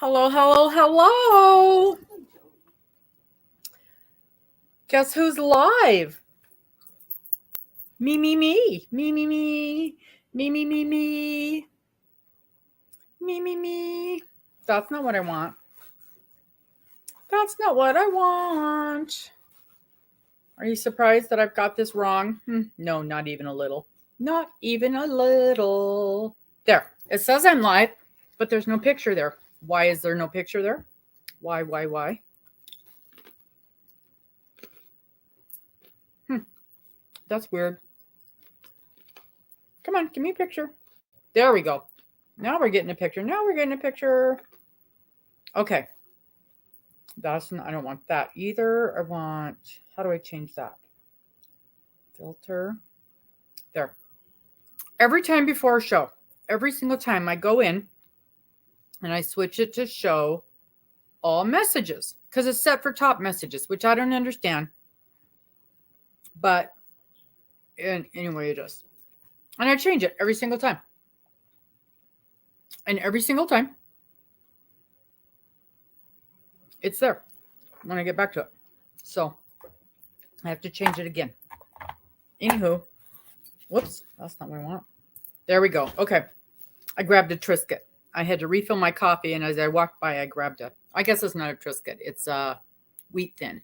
Hello, hello, hello. Guess who's live? Me, me, me. Me, me, me. Me, me, me, me. Me, me, me. That's not what I want. That's not what I want. Are you surprised that I've got this wrong? No, not even a little. Not even a little. There. It says I'm live, but there's no picture there. Why is there no picture there? Why? That's weird. Come on, give me a picture. There we go. Now we're getting a picture. Okay. I don't want that either. How do I change that? Filter. There. Every time before a show, every single time I go in and I switch it to show all messages because it's set for top messages, which I don't understand. But anyway, it is. And I change it every single time. And every single time, it's there when I get back to it. So I have to change it again. Anywho, whoops, that's not what I want. There we go. Okay. I grabbed a Triscuit. I had to refill my coffee, and as I walked by, I grabbed I guess it's not a Triscuit. It's wheat thin.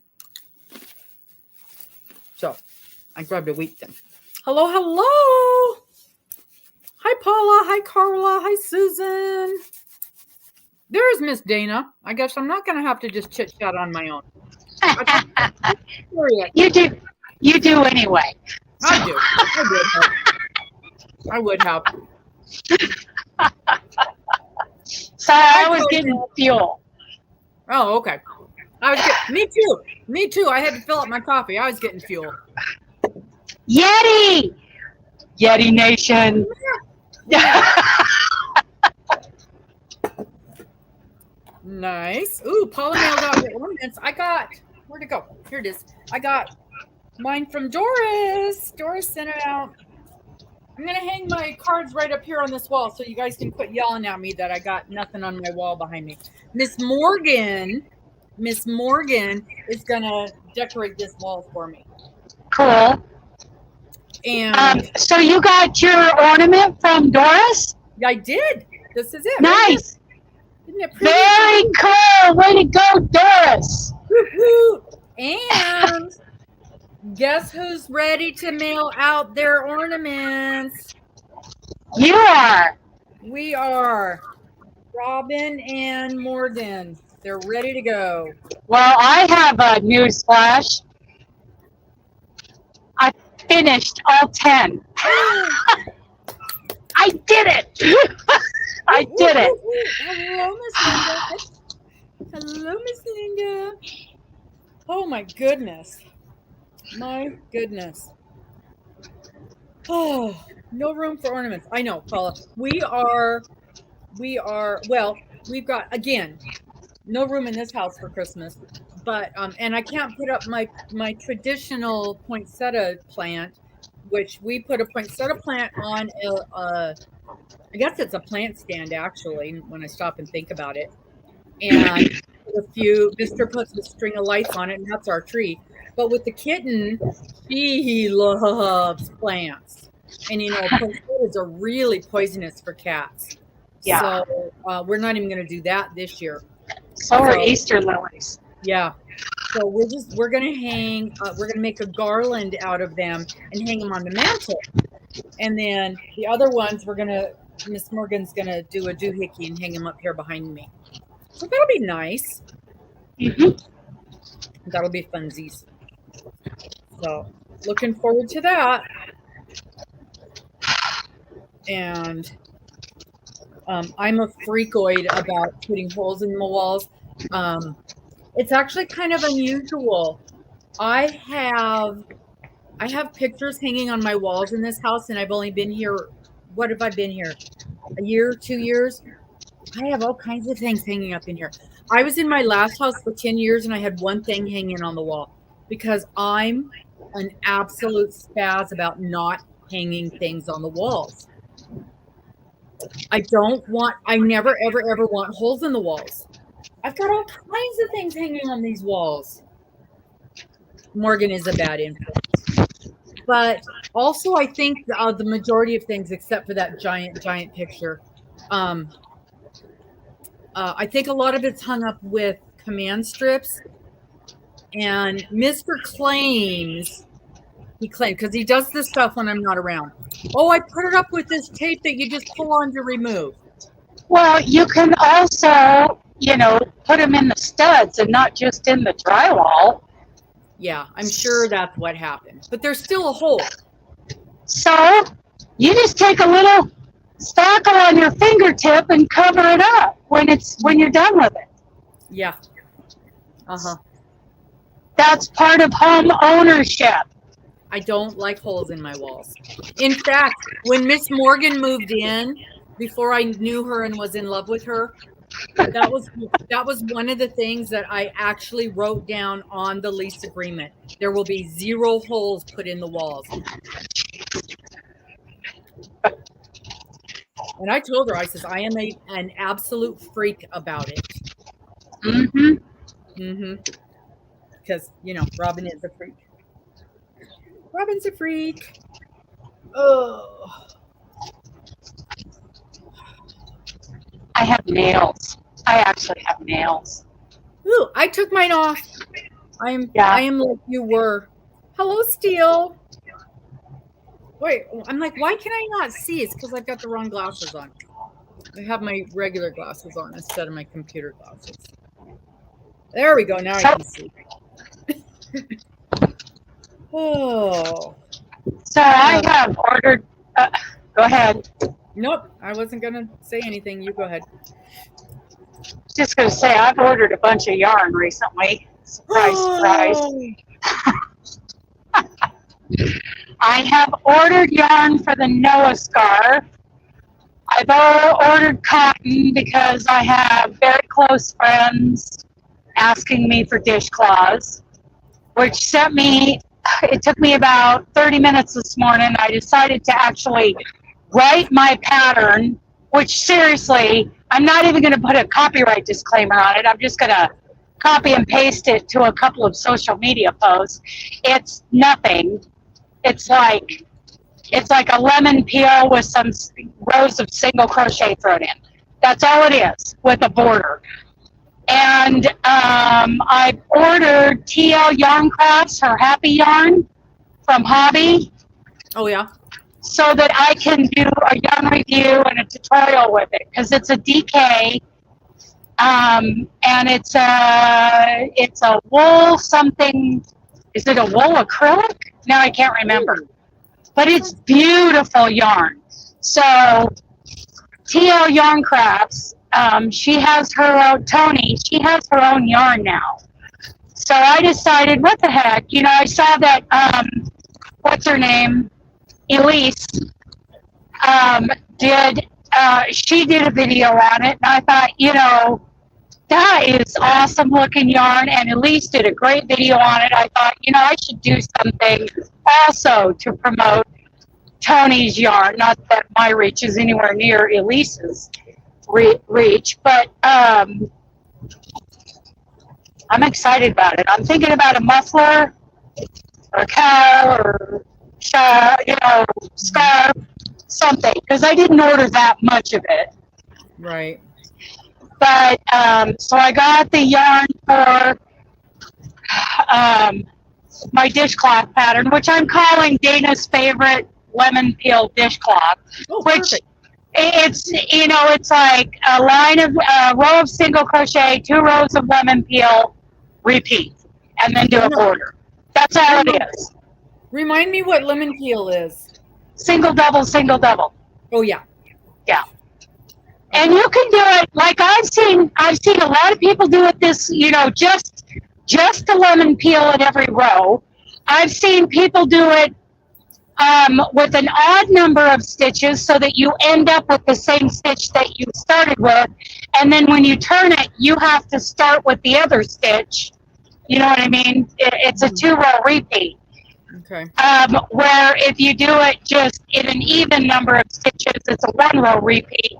So I grabbed a wheat thin. Hello, hello. Hi, Paula. Hi, Carla. Hi, Susan. There's Miss Dana. I guess I'm not going to have to just chit chat on my own. You do anyway. I would have. So I was getting fuel. Oh, okay. Me too. I had to fill up my coffee. I was getting fuel. Yeti Nation. Nice. Ooh, Paula mailed out her ornaments. Where'd it go? Here it is. I got mine from Doris. Doris sent it out. I'm going to hang my cards right up here on this wall so you guys can quit yelling at me that I got nothing on my wall behind me. Miss Morgan is going to decorate this wall for me. Cool. And so you got your ornament from Doris? I did. This is it. Nice. Right? Isn't it pretty? Very cool. Way to go, Doris. Woo-hoo. And guess who's ready to mail out their ornaments? You are. We are. Robin and Morgan. They're ready to go. Well, I have a news flash. I finished all 10. I did it. I did it. Hello, Miss Linda. Hello, Miss Linda. Oh, my goodness. My goodness. Oh, no room for ornaments. I know, Paula. We've got, again, no room in this house for Christmas. But, and I can't put up my traditional poinsettia plant, which we put a poinsettia plant on I guess it's a plant stand, actually, when I stop and think about it. And Mr. puts a string of lights on it, and that's our tree. But with the kitten, he loves plants. And, poinsettias are really poisonous for cats. Yeah. So we're not even going to do that this year. So are Easter lilies. Yeah. So we're going to make a garland out of them and hang them on the mantle. And then the other ones, Miss Morgan's going to do a doohickey and hang them up here behind me. So that'll be nice. Mm-hmm. That'll be funsies. So looking forward to that. And I'm a freakoid about putting holes in the walls. It's actually kind of unusual. I have pictures hanging on my walls in this house, and I've only been here. What have I been here? A year, 2 years? I have all kinds of things hanging up in here. I was in my last house for 10 years, and I had one thing hanging on the wall because I'm an absolute spaz about not hanging things on the walls. I never, ever, ever want holes in the walls. I've got all kinds of things hanging on these walls. Morgan is a bad influence. But also, I think the majority of things, except for that giant picture, I think a lot of it's hung up with command strips. And Mr. claims, because he does this stuff when I'm not around. Oh, I put it up with this tape that you just pull on to remove. Well, you can also, put them in the studs and not just in the drywall. Yeah, I'm sure that's what happened. But there's still a hole. So you just take a little spackle on your fingertip and cover it up when you're done with it. Yeah. Uh-huh. That's part of home ownership. I don't like holes in my walls. In fact, when Miss Morgan moved in, before I knew her and was in love with her, that was one of the things that I actually wrote down on the lease agreement. There will be 0 holes put in the walls. And I told her, I says, I am an absolute freak about it. Mm-hmm. Mm-hmm. Because, Robin is a freak. Robin's a freak. Oh. I have nails. I actually have nails. Ooh, I took mine off. I am like you were. Hello, Steel. Wait, I'm like, why can I not see? It's because I've got the wrong glasses on. I have my regular glasses on instead of my computer glasses. There we go. Now I can see. Oh. So I have ordered. Go ahead. Nope, I wasn't going to say anything. You go ahead. Just going to say I've ordered a bunch of yarn recently. Surprise, surprise. I have ordered yarn for the Noah scarf. I've ordered cotton because I have very close friends asking me for dishcloths, which it took me about 30 minutes this morning. I decided to actually write my pattern, which seriously, I'm not even going to put a copyright disclaimer on it. I'm just going to copy and paste it to a couple of social media posts. It's nothing. It's like a lemon peel with some rows of single crochet thrown in. That's all it is, with a border. And I ordered TL Yarn Crafts, her Happy Yarn from Hobby. Oh, yeah. So that I can do a yarn review and a tutorial with it, because it's a DK, and it's a wool something. Is it a wool acrylic? No, I can't remember. But it's beautiful yarn. So TL Yarn Crafts, she has her own, Tony, she has her own yarn now. So I decided, what the heck? I saw that, what's her name? Elise she did a video on it, and I thought, that is awesome looking yarn, and Elise did a great video on it. I thought, I should do something also to promote Tony's yarn. Not that my reach is anywhere near Elise's reach, but I'm excited about it. I'm thinking about a muffler or a cow or scarf, something, because I didn't order that much of it. Right. But, so I got the yarn for my dishcloth pattern, which I'm calling Dana's favorite lemon peel dishcloth. Oh, which perfect. It's like a row of single crochet, 2 rows of lemon peel, repeat, and then do a border. That's all it is. Remind me what lemon peel is. Single, double, single, double. Oh, yeah. Yeah. And you can do it, like I've seen a lot of people do it this, just the lemon peel at every row. I've seen people do it with an odd number of stitches so that you end up with the same stitch that you started with. And then when you turn it, you have to start with the other stitch. You know what I mean? It's a 2-row repeat. Okay. Where if you do it just in an even number of stitches, it's a 1 row repeat.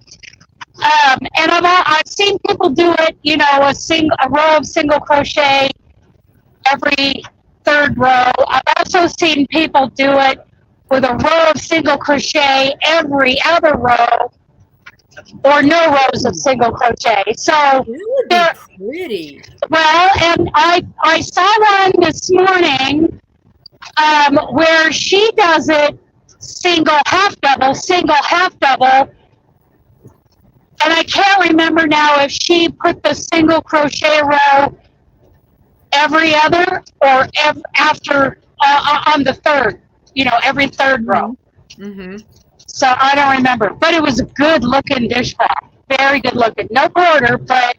And I've seen people do it, you know, a row of single crochet every 3rd row. I've also seen people do it with a row of single crochet every other row, or no rows of single crochet. So That would be pretty. well, and I saw one this morning where she does it single half double, and I can't remember now if she put the single crochet row every other or after on the 3rd, you know, every 3rd row. Mm-hmm. So I don't remember, but it was a good looking dishcloth, very good looking. No border, but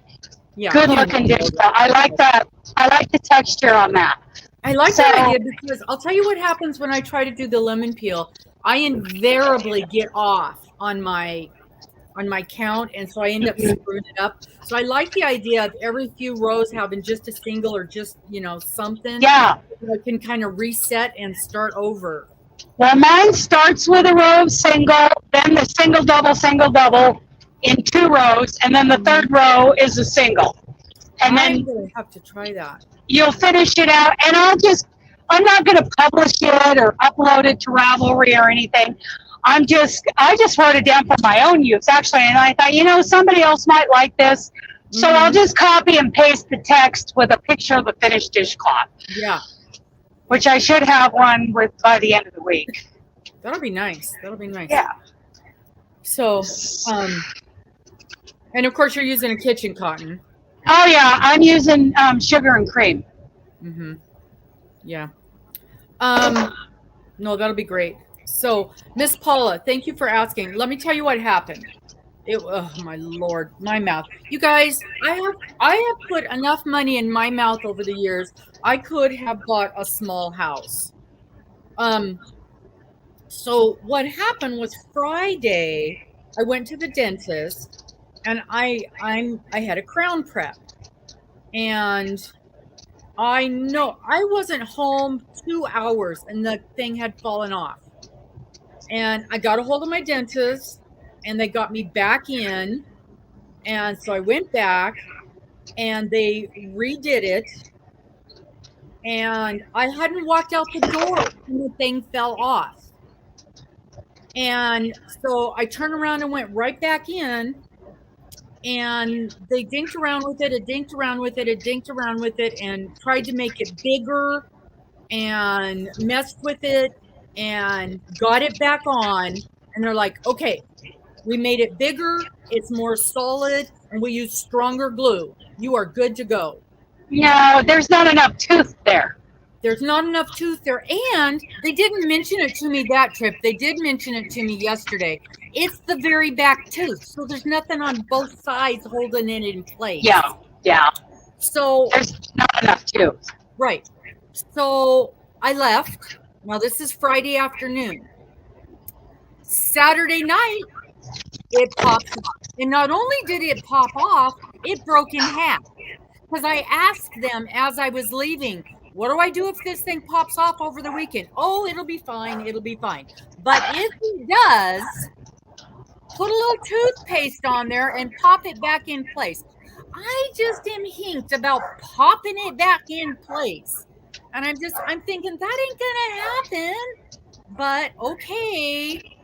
good looking dishcloth. I like that. I like the texture on that. I like that idea because I'll tell you what happens when I try to do the lemon peel. I invariably get off on my count, and so I end up screwing it up. So I like the idea of every few rows having just a single or just, you know, something. Yeah. I can kind of reset and start over. Well, mine starts with a row of single, then the single double in 2 rows, and then the 3rd row is a single. And I'm then gonna have to try that. You'll finish it out, and I'm not going to publish it or upload it to Ravelry or anything. I just wrote it down for my own use, actually, and I thought, you know, somebody else might like this. So I'll just copy and paste the text with a picture of the finished dishcloth. Yeah. Which I should have one with by the end of the week. That'll be nice. That'll be nice. Yeah. So, and of course you're using a kitchen cotton. Oh yeah, I'm using sugar and cream. Mm-hmm. Yeah. No, that'll be great. So, Miss Paula, thank you for asking. Let me tell you what happened. Oh my Lord, my mouth. You guys, I have put enough money in my mouth over the years. I could have bought a small house. So what happened was Friday, I went to the dentist and I had a crown prep. And I know I wasn't home 2 hours and the thing had fallen off. And I got a hold of my dentist and they got me back in. And so I went back and they redid it. And I hadn't walked out the door when the thing fell off. And so I turned around and went right back in. And they dinked around with it, and tried to make it bigger and messed with it and got it back on. And they're like, okay, we made it bigger, it's more solid, and we use stronger glue. You are good to go. No, there's not enough tooth there. There's not enough tooth there. And they didn't mention it to me that trip. They did mention it to me yesterday. It's the very back tooth. So there's nothing on both sides holding it in place. Yeah. So there's not enough tooth. Right. So I left. Now this is Friday afternoon. Saturday night, it popped off. And not only did it pop off, it broke in half. Because I asked them as I was leaving, what do I do if this thing pops off over the weekend? Oh, it'll be fine. It'll be fine. But if it does, put a little toothpaste on there and pop it back in place. I just am hinked about popping it back in place. And I'm thinking that ain't gonna happen. But okay.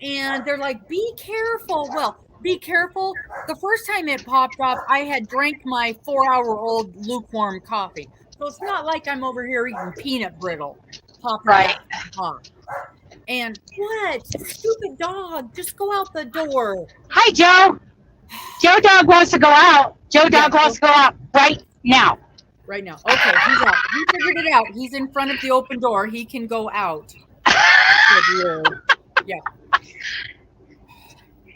And they're like, be careful. Well, be careful. The first time it popped off, I had drank my 4-hour-old lukewarm coffee. So it's not like I'm over here eating peanut brittle. Right. Off. And what? Stupid dog. Just go out the door. Hi, Joe. Joe Dog wants to go out. Joe Dog wants to go out right now. Right now. Okay, he's out. He figured it out. He's in front of the open door. He can go out. Yeah.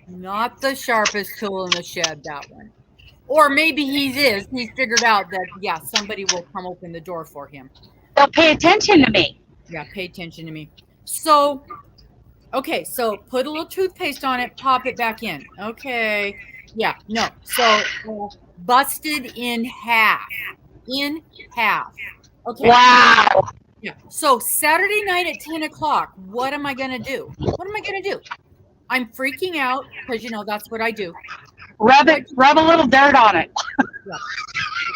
Not the sharpest tool in the shed, that one. Or maybe he is. He's figured out that, yeah, somebody will come open the door for him. They'll pay attention to me. Yeah, pay attention to me. So, okay, so put a little toothpaste on it, pop it back in. Okay. Yeah, no. So, busted in half. In half. Okay. Wow. Yeah. So Saturday night at 10 o'clock, what am I going to do? What am I going to do? I'm freaking out because, that's what I do. Rub a little dirt on it. Yeah.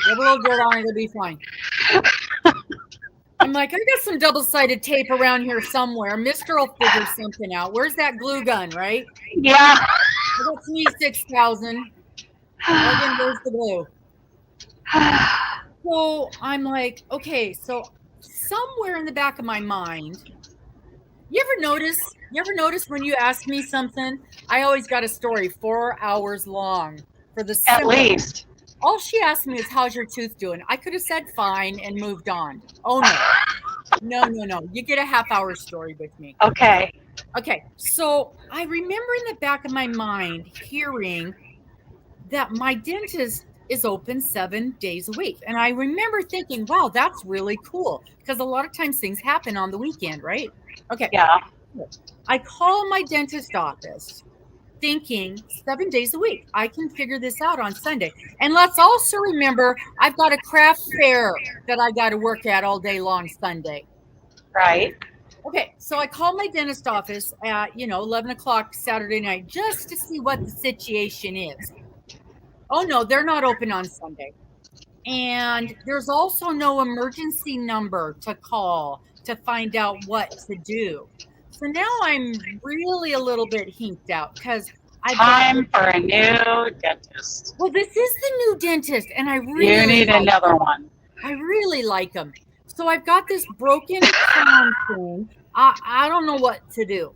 Rub a little dirt on it, it'll be fine. I'm like, I got some double-sided tape around here somewhere. Mister will figure something out. Where's that glue gun, right? Yeah. I got 26,000. Again, where's the glue? So I'm like, okay, so somewhere in the back of my mind, you ever notice when you ask me something, I always got a story 4 hours long for the At least. All she asked me is, how's your tooth doing? I could have said fine and moved on. Oh no. No. You get a half-hour story with me. Okay. So I remember in the back of my mind hearing that my dentist is open 7 days a week. And I remember thinking, wow, that's really cool. Because a lot of times things happen on the weekend, right? Okay. Yeah. I call my dentist office thinking 7 days a week. I can figure this out on Sunday. And let's also remember, I've got a craft fair that I got to work at all day long Sunday. Right. Okay, so I called my dentist office at, 11 o'clock Saturday night just to see what the situation is. Oh, no, they're not open on Sunday. And there's also no emergency number to call to find out what to do. So now I'm really a little bit hinked out because time for a new dentist. Well, this is the new dentist, and you need another one. I really like him. So I've got this broken crown thing. I don't know what to do.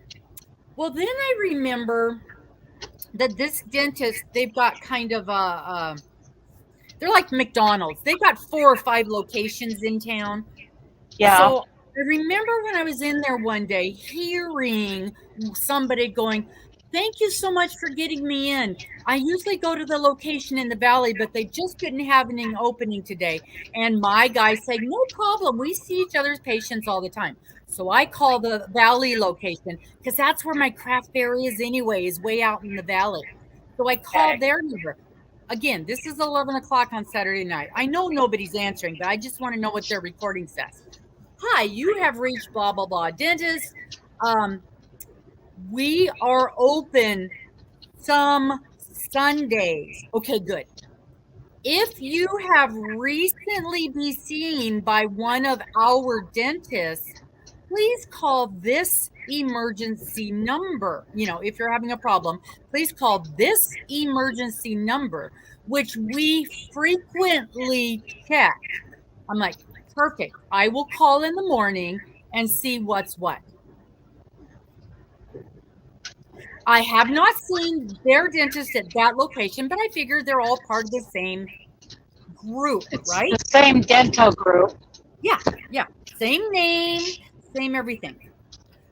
Well, then I remember that this dentist, they've got kind of they're like McDonald's. They've got 4 or 5 locations in town. Yeah. So I remember when I was in there one day hearing somebody going, thank you so much for getting me in. I usually go to the location in the valley, but they just didn't have an opening today. And my guy said, no problem. We see each other's patients all the time. So I call the valley location because that's where my craft fair is anyway, is way out in the valley. So I called their number. Again, this is 11 o'clock on Saturday night. I know nobody's answering, but I just want to know what their recording says. Hi, you have reached blah, blah, blah dentist. We are open some Sundays. Okay, good. If you have recently been seen by one of our dentists, please call this emergency number. If you're having a problem, please call this emergency number, which we frequently check. I'm like, perfect. I will call in the morning and see what's what. I have not seen their dentist at that location, but I figure they're all part of the same group, right? The same dental group. Yeah. Same name, same everything.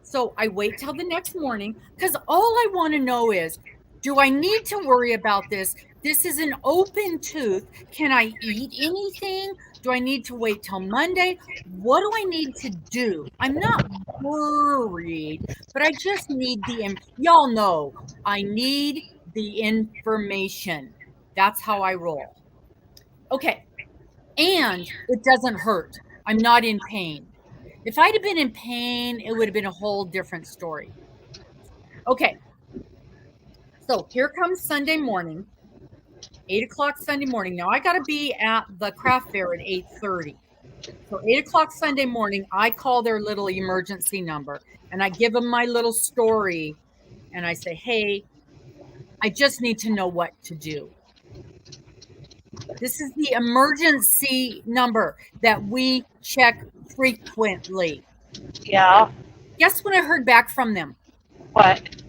So I wait till the next morning because all I want to know is, do I need to worry about this? This is an open tooth. Can I eat anything? Do I need to wait till Monday? What do I need to do? I'm not worried, but I just need y'all know, I need the information. That's how I roll. Okay. And it doesn't hurt. I'm not in pain. If I'd have been in pain, it would have been a whole different story. Okay. So here comes Sunday morning, 8 o'clock Sunday morning. Now I got to be at the craft fair at 8:30. So 8 o'clock Sunday morning, I call their little emergency number and I give them my little story. And I say, hey, I just need to know what to do. This is the emergency number that we check frequently. Yeah. Guess what I heard back from them? What?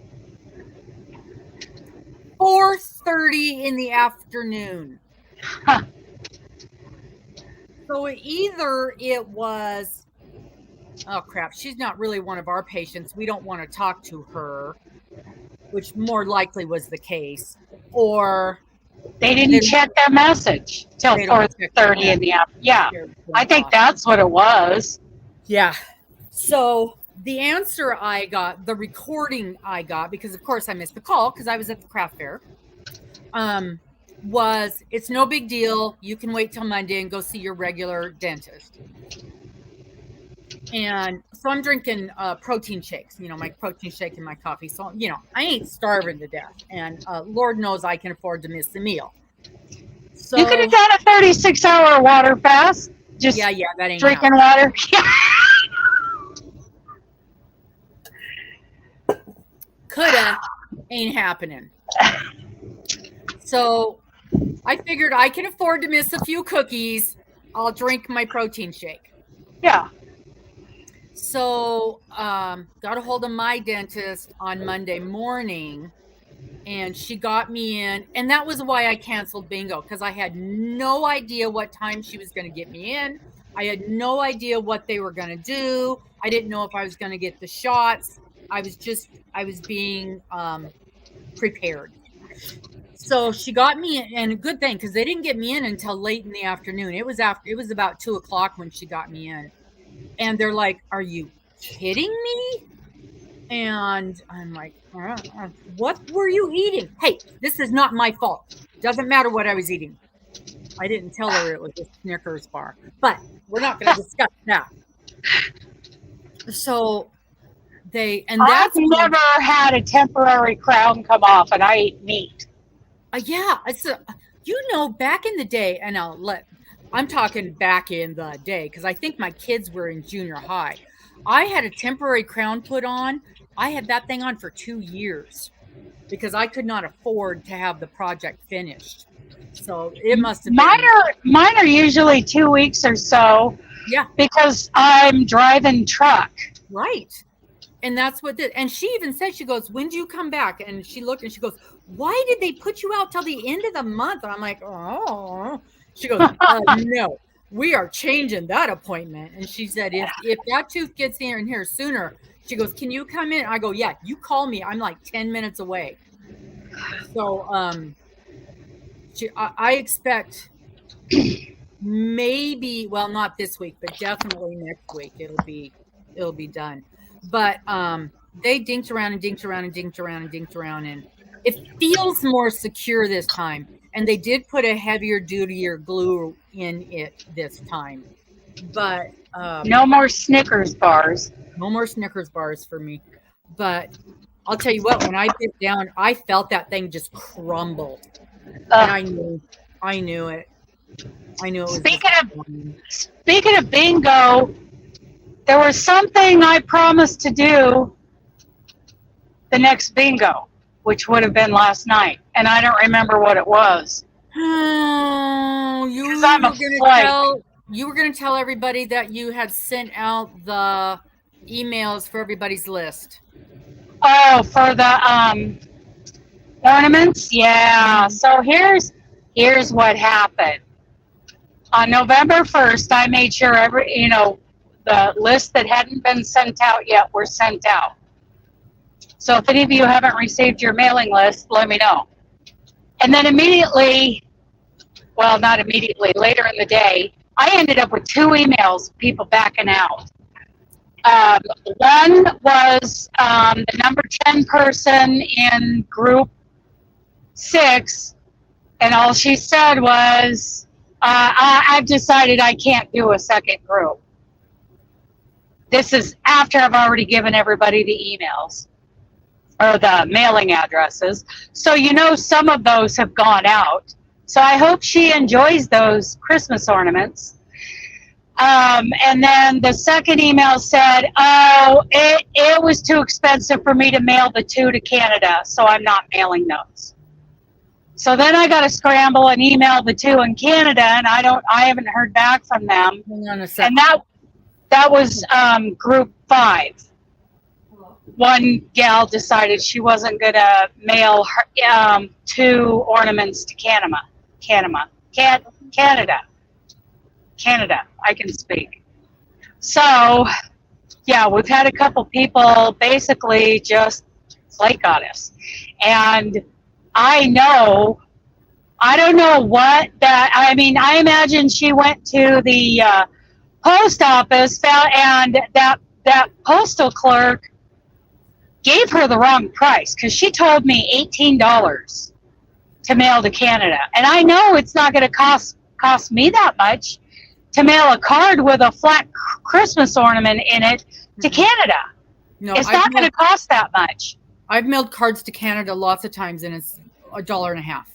4:30 in the afternoon. Huh. So either it was, oh crap, she's not really one of our patients. We don't want to talk to her, which more likely was the case. Or they didn't check their message till 4:30 in the afternoon. Yeah, I think that's what it was. Yeah. So the answer I got, the recording I got, because of course I missed the call because I was at the craft fair, was, it's no big deal. You can wait till Monday and go see your regular dentist. And so I'm drinking protein shakes, my protein shake and my coffee. So, I ain't starving to death. And Lord knows I can afford to miss the meal. So you could have done a 36-hour water fast. Just yeah, that ain't drinking water. Coulda, ain't happening. So I figured I can afford to miss a few cookies. I'll drink my protein shake. Yeah. So got a hold of my dentist on Monday morning, and she got me in. And that was why I canceled bingo, because I had no idea what time she was going to get me in. I had no idea what they were going to do. I didn't know if I was going to get the shots. I was being prepared. So she got me in, and a good thing, because they didn't get me in until late in the afternoon. It was about 2:00 when she got me in. And they're like, "Are you kidding me?" And I'm like, "What were you eating?" Hey, this is not my fault. Doesn't matter what I was eating. I didn't tell her it was a Snickers bar, but we're not going to discuss that. So I've never had a temporary crown come off, and I eat meat. Yeah, back in the day, and I'm talking back in the day, because I think my kids were in junior high. I had a temporary crown put on. I had that thing on for 2 years because I could not afford to have the project finished. So it must have been. Mine are usually 2 weeks or so. Yeah. Because I'm driving truck. Right. And that's what and she even said, she goes, "When do you come back?" And she looked and she goes, "Why did they put you out till the end of the month?" And I'm like, "Oh." She goes, "No, we are changing that appointment." And she said, if that tooth gets in here sooner, she goes, "Can you come in?" I go, "Yeah, you call me. I'm like 10 minutes away." So I expect maybe, well, not this week, but definitely next week it'll be done. But they dinked around and dinked around and dinked around and dinked around, and it feels more secure this time. And they did put a heavier duty glue in it this time. But no more Snickers bars. No more Snickers bars for me. But I'll tell you what, when I bit down, I felt that thing just crumbled. And I knew it. I knew it was Speaking of bingo, there was something I promised to do the next bingo, which would have been last night, and I don't remember what it was. Oh, you were going to tell everybody that you had sent out the emails for everybody's list. Oh, for the ornaments? Yeah. So here's what happened. On November 1st, I made sure the lists that hadn't been sent out yet were sent out. So if any of you haven't received your mailing list, let me know. And then not immediately, later in the day, I ended up with 2 emails, people backing out. One was the number 10 person in group 6, and all she said was, I've decided I can't do a second group. This is after I've already given everybody the emails or the mailing addresses. So some of those have gone out. So I hope she enjoys those Christmas ornaments. And then the second email said, "Oh, it was too expensive for me to mail the 2 to Canada, so I'm not mailing those." So then I got to scramble and email the 2 in Canada, and I haven't heard back from them. Hang on a second. And that was group 5. One gal decided she wasn't going to mail her, 2 ornaments to Canada. I can speak. So, yeah, we've had a couple people basically just flake on us. And I don't know what I imagine she went to the post office and that postal clerk gave her the wrong price, because she told me $18 to mail to Canada. And I know it's not going to cost me that much to mail a card with a flat Christmas ornament in it to Canada. No, It's not going to cost that much. I've mailed cards to Canada lots of times, and it's $1.50.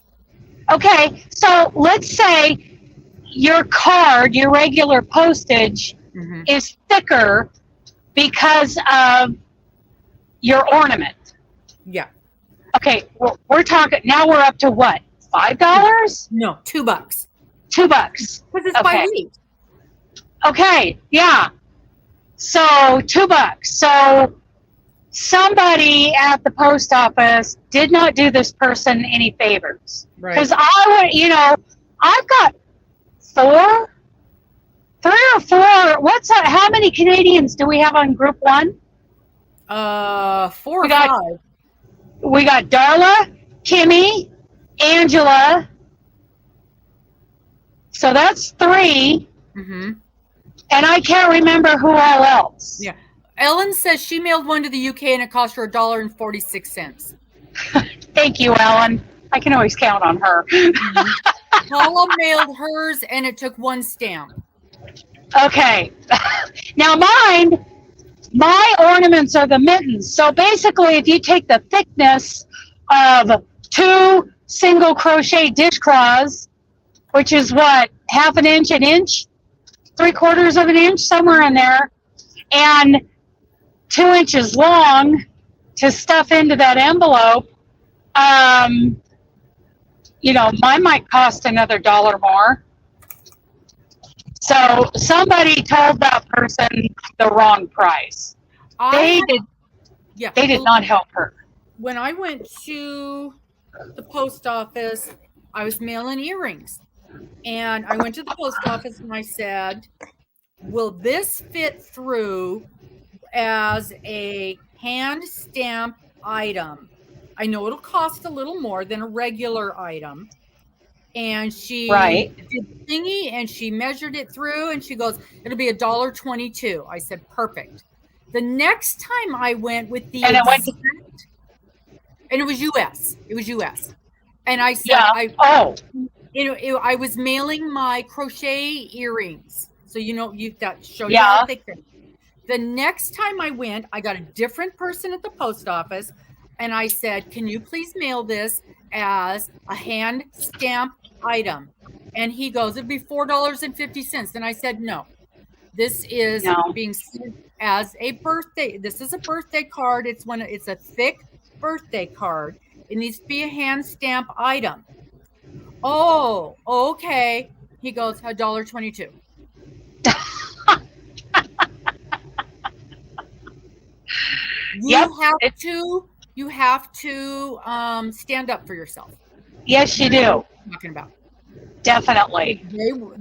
Okay, so let's say your card, your regular postage, is thicker because of your ornament. Yeah. Okay, we're talking now. We're up to what? $5? No, $2. $2. Because it's by weight. Okay, yeah. So $2. So somebody at the post office did not do this person any favors. Because I would, you know, I've got 3 or 4. How many Canadians do we have on group 1? 4 or 5. We got Darla, Kimmy, Angela. So that's 3. And I can't remember who all else. Yeah. Ellen says she mailed one to the UK and it cost her $1.46. Thank you, Ellen. I can always count on her. Paula mailed hers and it took 1 stamp. Okay. Now my ornaments are the mittens. So basically, if you take the thickness of 2 single crochet dishcloths, which is what, half an inch, 3/4 of an inch, somewhere in there, and 2 inches long to stuff into that envelope, you know, mine might cost another $1 more. So somebody told that person the wrong price. They did not help her. When I went to the post office, I was mailing earrings. And I went to the post office and I said, will this fit through as a hand stamp item? I know it'll cost a little more than a regular item. And she did thingy and she measured it through and she goes, it'll be $1.22. I said, perfect. The next time I went with the and it was US. It was US. And I said, I was mailing my crochet earrings. So, you know, that show you how thick they're. The next time I went, I got a different person at the post office. And I said, can you please mail this as a hand stamp item? And he goes, it'd be $4.50. And I said, no, this is being sent as a birthday. This is a birthday card. It's a thick birthday card. It needs to be a hand stamp item. Oh, okay. He goes, $1.22. You have to stand up for yourself. Yes, you do. What I'm talking about. Definitely.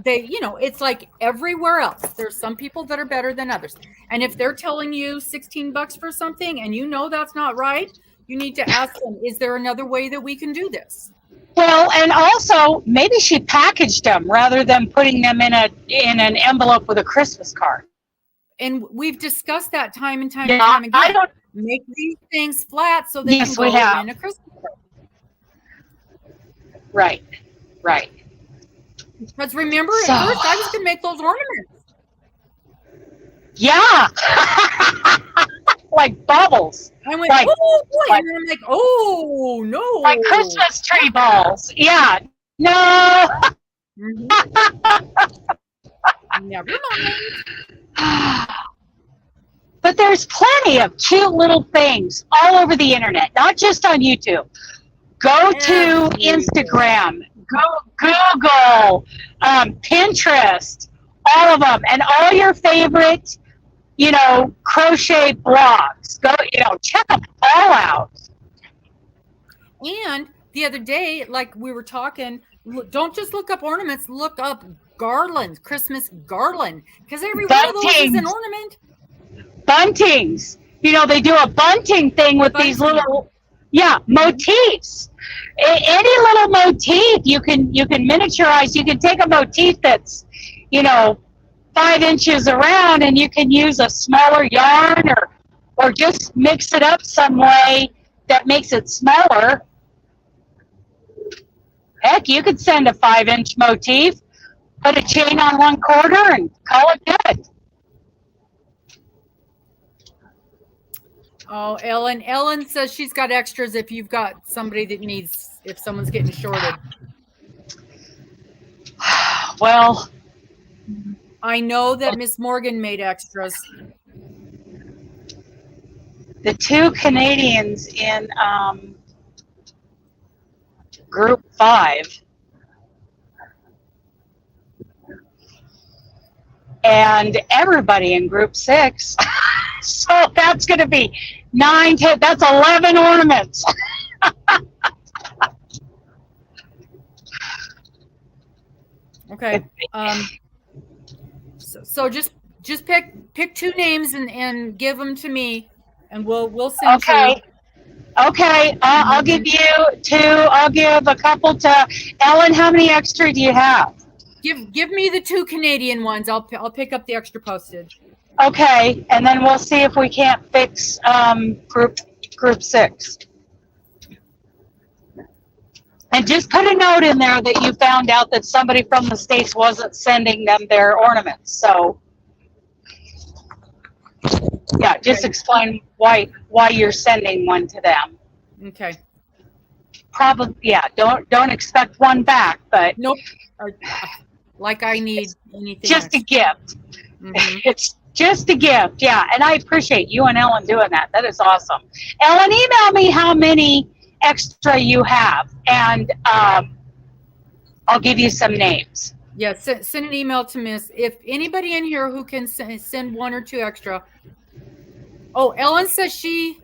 They, you know, it's like everywhere else. There's some people that are better than others. And if they're telling you $16 for something and you know that's not right, you need to ask them, is there another way that we can do this? Well, and also maybe she packaged them rather than putting them in an envelope with a Christmas card. And we've discussed that time and time again. I don't make these things flat so they can go in a Christmas card. Right. Because remember, at first I was going to make those ornaments. Yeah. Like bubbles. I went, oh boy. And then I'm like, oh no. Like Christmas tree balls. Yeah. No. Never mind. But there's plenty of cute little things all over the internet, not just on YouTube. Go to Instagram, go Google, Pinterest, all of them, and all your favorite, you know, crochet blogs. Go, you know, check them all out. And the other day, like we were talking, don't just look up ornaments, look up garlands, Christmas garland, because every one of those is an ornament. Buntings. You know, they do a bunting thing with these little, motifs. Any little motif you can miniaturize. You can take a motif that's, you know, 5 inches around, and you can use a smaller yarn or just mix it up some way that makes it smaller. Heck, you could send a 5-inch motif, put a chain on 1/4, and call it good. Oh, Ellen. Ellen says she's got extras if you've got somebody that needs, if someone's getting shorted. Well, I know that Miss Morgan made extras. the two Canadians in Group 5 and everybody in Group 6. So that's going to be 9, 10, that's 11 ornaments. Okay. So just pick two names and give them to me, and we'll send Okay. Okay, I'll give you 2. I'll give a couple to Ellen. How many extra do you have? Give me the 2 Canadian ones. I'll pick up the extra postage. Okay, and then we'll see if we can't fix group 6. And just put a note in there that you found out that somebody from the States wasn't sending them their ornaments. So, yeah, just explain why you're sending one to them. Okay. Probably, yeah. Don't expect one back, but nope. Like I need anything. Just extra. A gift. Mm-hmm. It's just a gift, yeah. And I appreciate you and Ellen doing that. That is awesome. Ellen, email me how many extra you have, and I'll give you some names. Yeah, send an email to Miss. If anybody in here who can send 1 or 2 extra. Oh, Ellen says she.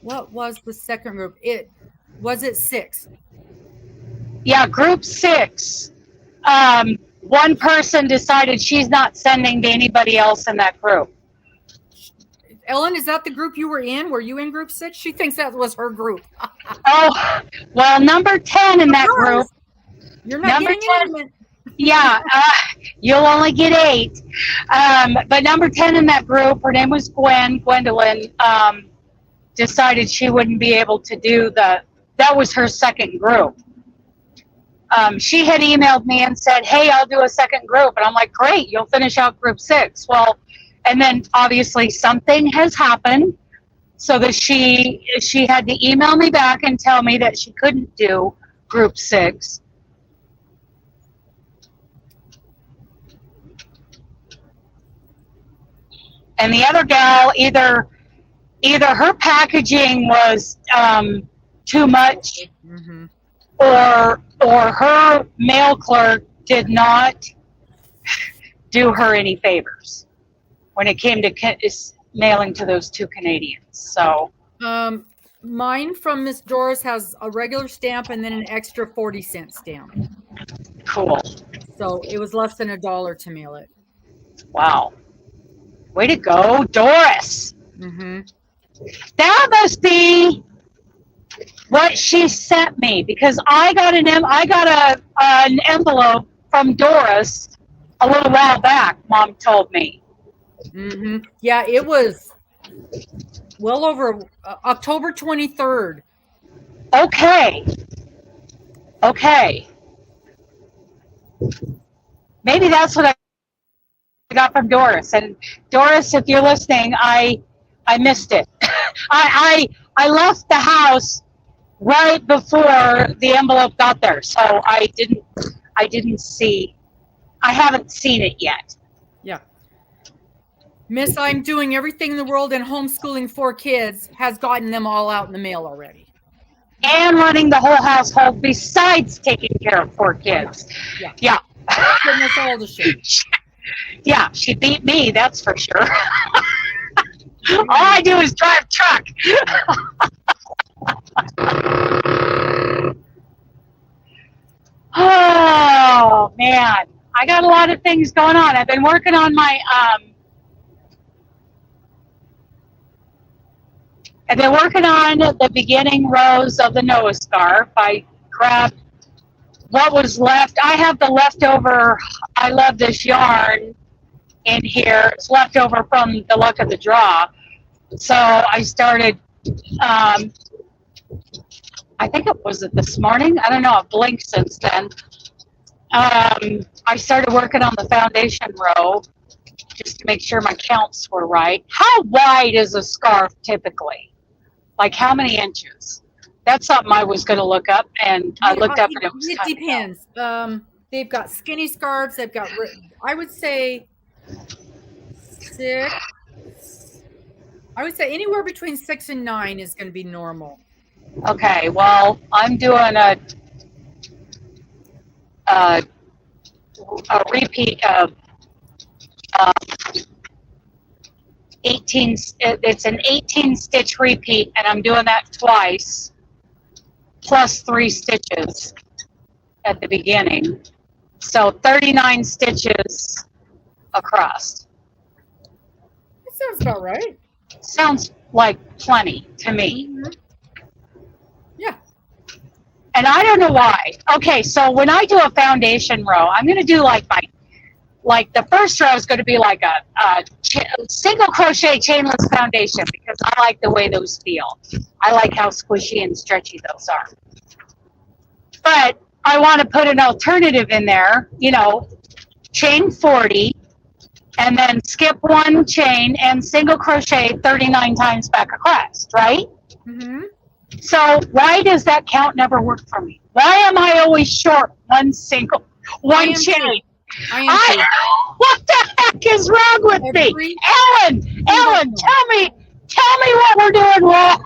What was the second group? Was it 6? Yeah, group 6. One person decided she's not sending to anybody else in that group. Ellen, is that the group you were in? Were you in group 6? She thinks that was her group. Oh, well, number 10 in that group. You're not number getting 10. Yeah, you'll only get 8. But number 10 in that group, her name was Gwendolyn, decided she wouldn't be able to do that was her second group. She had emailed me and said, hey, I'll do a second group. And I'm like, great, you'll finish out group 6. Well, and then obviously something has happened so that she had to email me back and tell me that she couldn't do group 6. And the other gal, either her packaging was too much, mm-hmm. or her mail clerk did not do her any favors when it came to mailing to those 2 Canadians. So mine from Miss Doris has a regular stamp and then an extra 40-cent stamp. Cool. So it was less than $1 to mail it. Wow. Way to go, Doris. Mm-hmm. That must be what she sent me, because I got an envelope from Doris a little while back, Mom told me. Mm-hmm. Yeah, it was well over October 23rd. Okay. Maybe that's what I got from Doris. And Doris, if you're listening, I missed it. I left the house right before the envelope got there, so I haven't seen it yet. Yeah. Miss, I'm doing everything in the world, and homeschooling 4 kids has gotten them all out in the mail already. And running the whole household besides taking care of 4 kids. Yeah. Putting us all to shame. Yeah, she beat me, that's for sure. All I do is drive truck. Oh, man. I got a lot of things going on. I've been working on my the beginning rows of the Noah scarf. I grabbed what was left. I have the leftover I love this yarn in here. It's leftover from the luck of the draw. So I started I think it was this morning. I don't know. I've blinked since then. I started working on the foundation row. just to make sure my counts were right. How wide is a scarf typically? Like how many inches? That's something I was going to look up, and I looked up and it was It depends. They've got skinny scarves. They've got, I would say 6. I would say anywhere between 6 and 9 is going to be normal. Okay, well, I'm doing a repeat of 18. It's an 18 stitch repeat, and I'm doing that twice, plus 3 stitches at the beginning. So 39 stitches across. That sounds about right. Sounds like plenty to me. Mm-hmm. Yeah. And I don't know why. Okay, so when I do a foundation row, I'm going to do like the first row is going to be like a single crochet chainless foundation, because I like the way those feel. I like how squishy and stretchy those are. But I want to put an alternative in there, you know, chain 40, and then skip 1 chain and single crochet 39 times back across, right? Mm-hmm. So why does that count never work for me? Why am I always short one chain? What the heck is wrong with me? Ellen, tell me what we're doing wrong.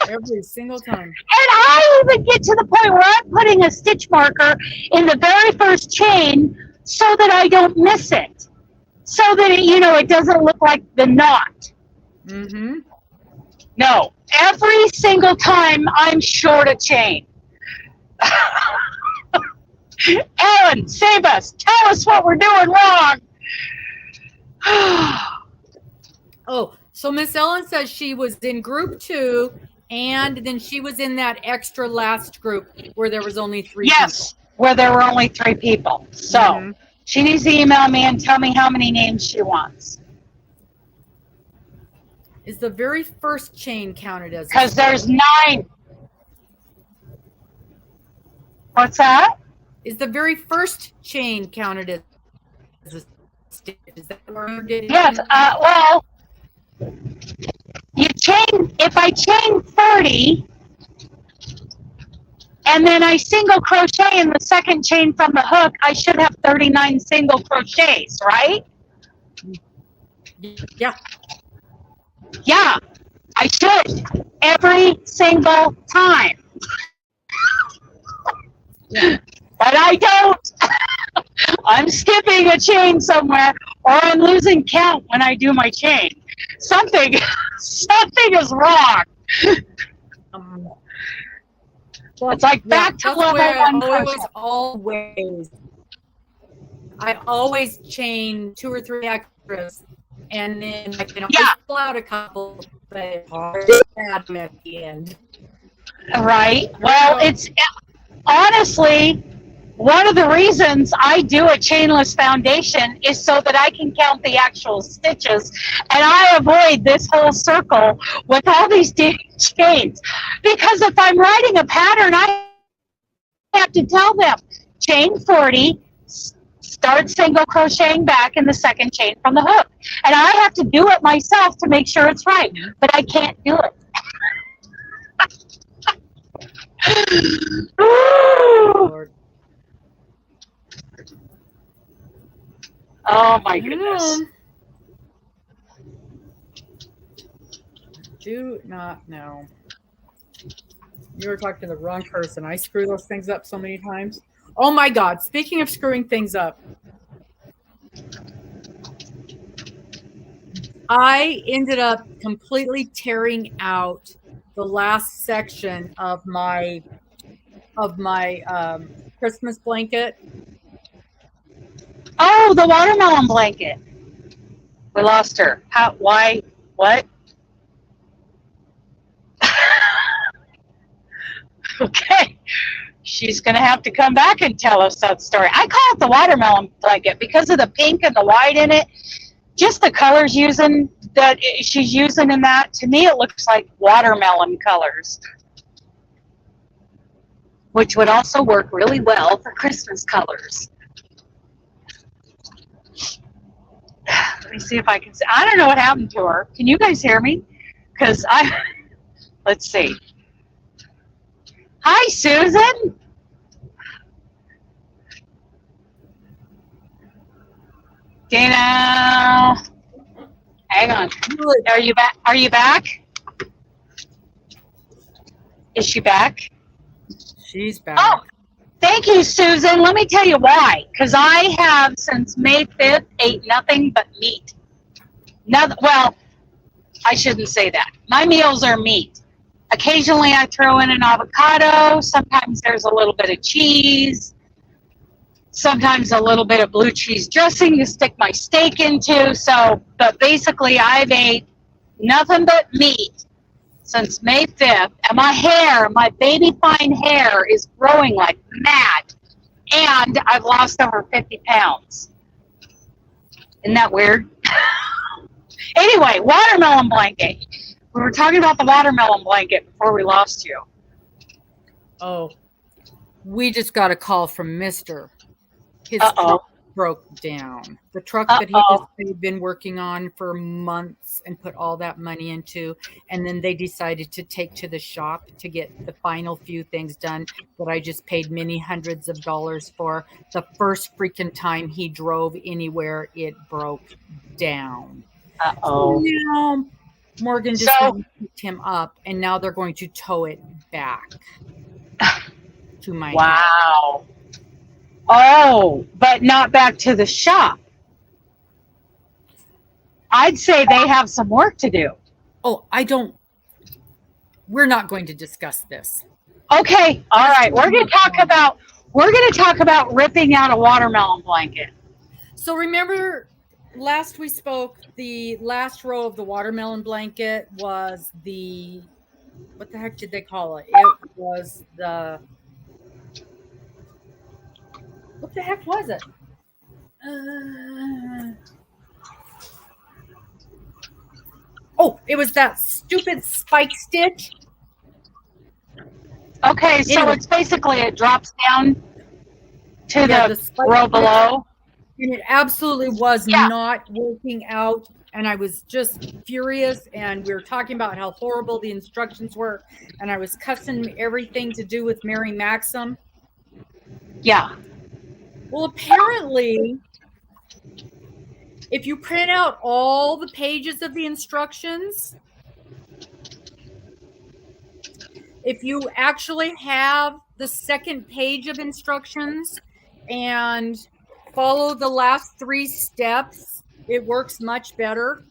Every single time. And I even get to the point where I'm putting a stitch marker in the very first chain so that I don't miss it. So that it doesn't look like the knot. Mm-hmm. No, every single time I'm short a chain. Ellen, save us. Tell us what we're doing wrong. Oh, so Miss Ellen says she was in group 2, and then she was in that extra last group where there was only 3 yes, people. Where there were only 3 people. So she needs to email me and tell me how many names she wants. Is the very first chain counted as? Because there's 9. What's that? Is the very first chain counted as a stitch? Is that where you did it? Yes. Well, if I chain 30, and then I single crochet in the second chain from the hook, I should have 39 single crochets, right? Yeah. Yeah, I should. Every single time. Yeah. But I don't. I'm skipping a chain somewhere, or I'm losing count when I do my chain. Something is wrong. Well, it's like back to level 1. I always chain 2 or 3 extras, and then I can always pull out a couple, but it's hard to add them at the end. Right. Well, it's honestly one of the reasons I do a chainless foundation is so that I can count the actual stitches, and I avoid this whole circle with all these chains. Because if I'm writing a pattern, I have to tell them, chain 40, start single crocheting back in the second chain from the hook. And I have to do it myself to make sure it's right, but I can't do it. Lord. Oh my goodness. Do not know. You were talking to the wrong person. I screw those things up so many times. Oh my God. Speaking of screwing things up, I ended up completely tearing out the last section of my Christmas blanket. Oh, the watermelon blanket. We lost her. How? Why? What? Okay. She's going to have to come back and tell us that story. I call it the watermelon blanket because of the pink and the white in it. Just the colors she's using in that. To me, it looks like watermelon colors, which would also work really well for Christmas colors. Let me see if I can see. I don't know what happened to her. Can you guys hear me? Because let's see. Hi, Susan. Dana. Hang on. Are you back? Are you back? Is she back? She's back. Oh, thank you, Susan. Let me tell you why. Because I have, since May 5th, ate nothing but meat. Well, I shouldn't say that. My meals are meat. Occasionally I throw in an avocado. Sometimes there's a little bit of cheese. Sometimes a little bit of blue cheese dressing to stick my steak into. But basically I've ate nothing but meat since May 5th. And my hair, my baby fine hair is growing like mad. And I've lost over 50 pounds. Isn't that weird? Anyway, watermelon blanket. We were talking about the watermelon blanket before we lost you. Oh, we just got a call from Mr. His truck broke down. The truck that he'd been working on for months and put all that money into, and then they decided to take to the shop to get the final few things done that I just paid many hundreds of dollars for. The first freaking time he drove anywhere, it broke down. So now Morgan just picked him up, and now they're going to tow it back to my house. Oh, but not back to the shop. I'd say they have some work to do. Oh, we're not going to discuss this. Okay, all right. We're going to talk about ripping out a watermelon blanket. So remember, last we spoke, the last row of the watermelon blanket was what the heck did they call it? It was what the heck was it? It was that stupid spike stitch. Okay, so it's basically it drops down to the row below. And it absolutely was not working out. And I was just furious. And we were talking about how horrible the instructions were. And I was cussing everything to do with Mary Maxim. Yeah. Well, apparently, if you print out all the pages of the instructions, if you actually have the second page of instructions and follow the last 3 steps, it works much better.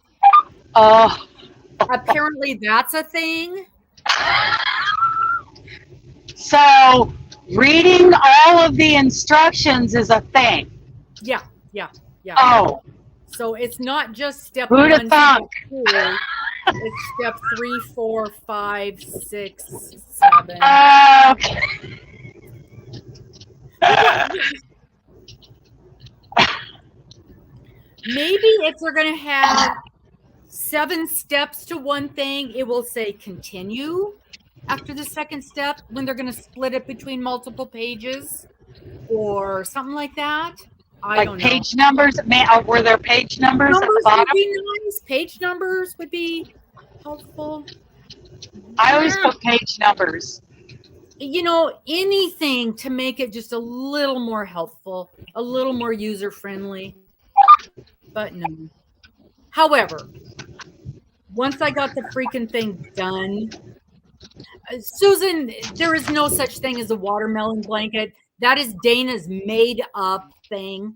Apparently that's a thing. So reading all of the instructions is a thing. Yeah. Oh. So it's not just step Who'd 1, have thought? step 2. It's step 3, 4, 5, 6, 7. Okay. Maybe if they're going to have 7 steps to one thing, it will say continue after the second step when they're going to split it between multiple pages or something like that. I don't know. Page numbers? Were there page numbers at the bottom? Would be nice. Page numbers would be helpful. I always put page numbers. Anything to make it just a little more helpful, a little more user-friendly. But no. However, once I got the freaking thing done, Susan, there is no such thing as a watermelon blanket. That is Dana's made up thing.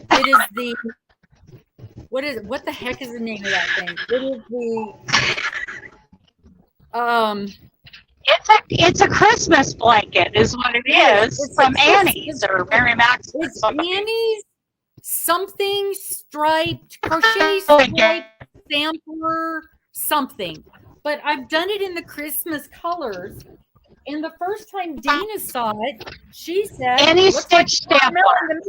It is what the heck is the name of that thing? It is it's a Christmas blanket is what it is. It's from Annie's or Mary Max. It's Annie's something striped, crochet striped sampler something. But I've done it in the Christmas colors. And the first time Dana saw it, she said, Annie's stitch sampler.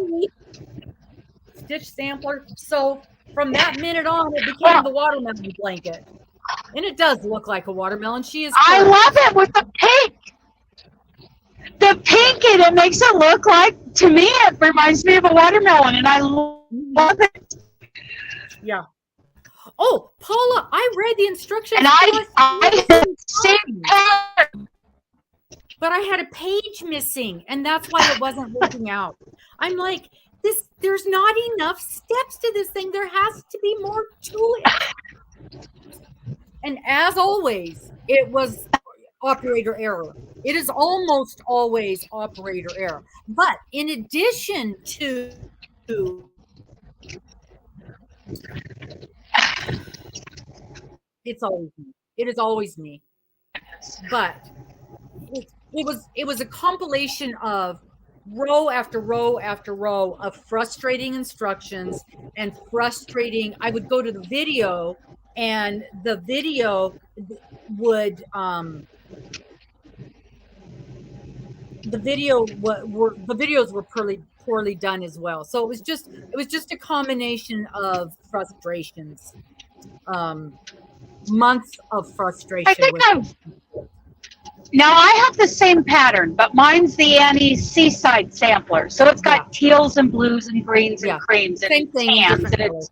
Stitch sampler. So from that minute on, it became the watermelon blanket. And it does look like a watermelon. She is. I love it with the pink. The pink, and it makes it look like, to me, it reminds me of a watermelon, and I love it. Yeah. Oh, Paula, I read the instructions. And I had the same pattern. But I had a page missing, and that's why it wasn't working out. I'm like, there's not enough steps to this thing. There has to be more to it. And as always, it was operator error. It is almost always operator error. But in addition to it's always me. It is always me. But it was a compilation of row after row after row of frustrating instructions and frustrating. I would go to the video, and the video would the videos were poorly done as well. So it was just a combination of frustrations, months of frustration. I think now I have the same pattern, but mine's the Annie Seaside sampler. So it's got teals and blues and greens and creams and tans, and it's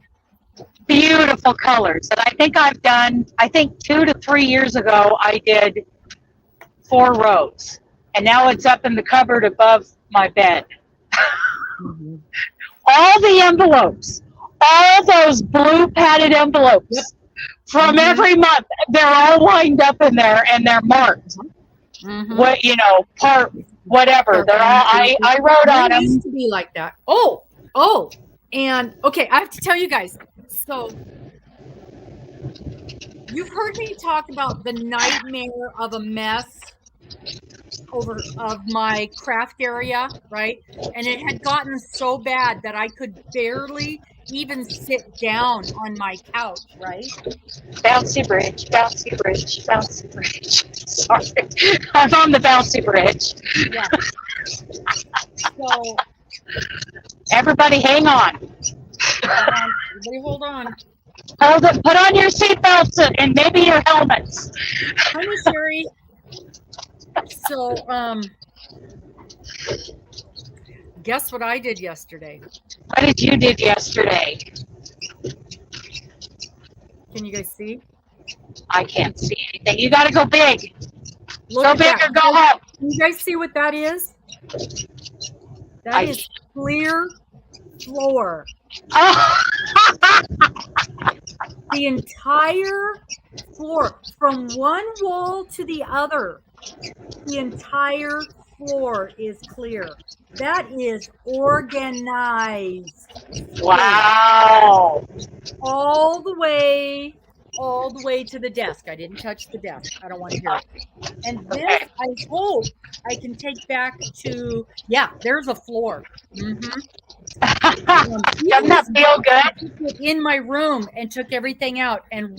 beautiful colors. And I think 2 to 3 years ago, I did 4 rows. And now it's up in the cupboard above my bed. Mm-hmm. All the envelopes, all those blue padded envelopes from every month, they're all lined up in there and they're marked. Mm-hmm. What, part, whatever. They're all, I wrote on them. It used to be like that. Oh, and okay, I have to tell you guys. So you've heard me talk about the nightmare of a mess of my craft area, right? And it had gotten so bad that I could barely even sit down on my couch, right? Bouncy bridge, bouncy bridge, bouncy bridge. Sorry, I'm on the bouncy bridge. Yeah. So everybody, hang on. Everybody, hold on. Hold it. Put on your seatbelts and maybe your helmets. Hi, Miss Sherry. So, guess what I did yesterday? What did you do yesterday? Can you guys see? I can't see anything. You got to go big. Go big or go home. Can you guys see what that is? That is clear floor. Oh. The entire floor, from one wall to the other, the entire floor is clear. That is organized. Wow. All the way to the desk. I didn't touch the desk. I don't want to hear it. And this, I hope I can take back to, there's a floor. Mm-hmm. Doesn't that feel good? In my room and took everything out and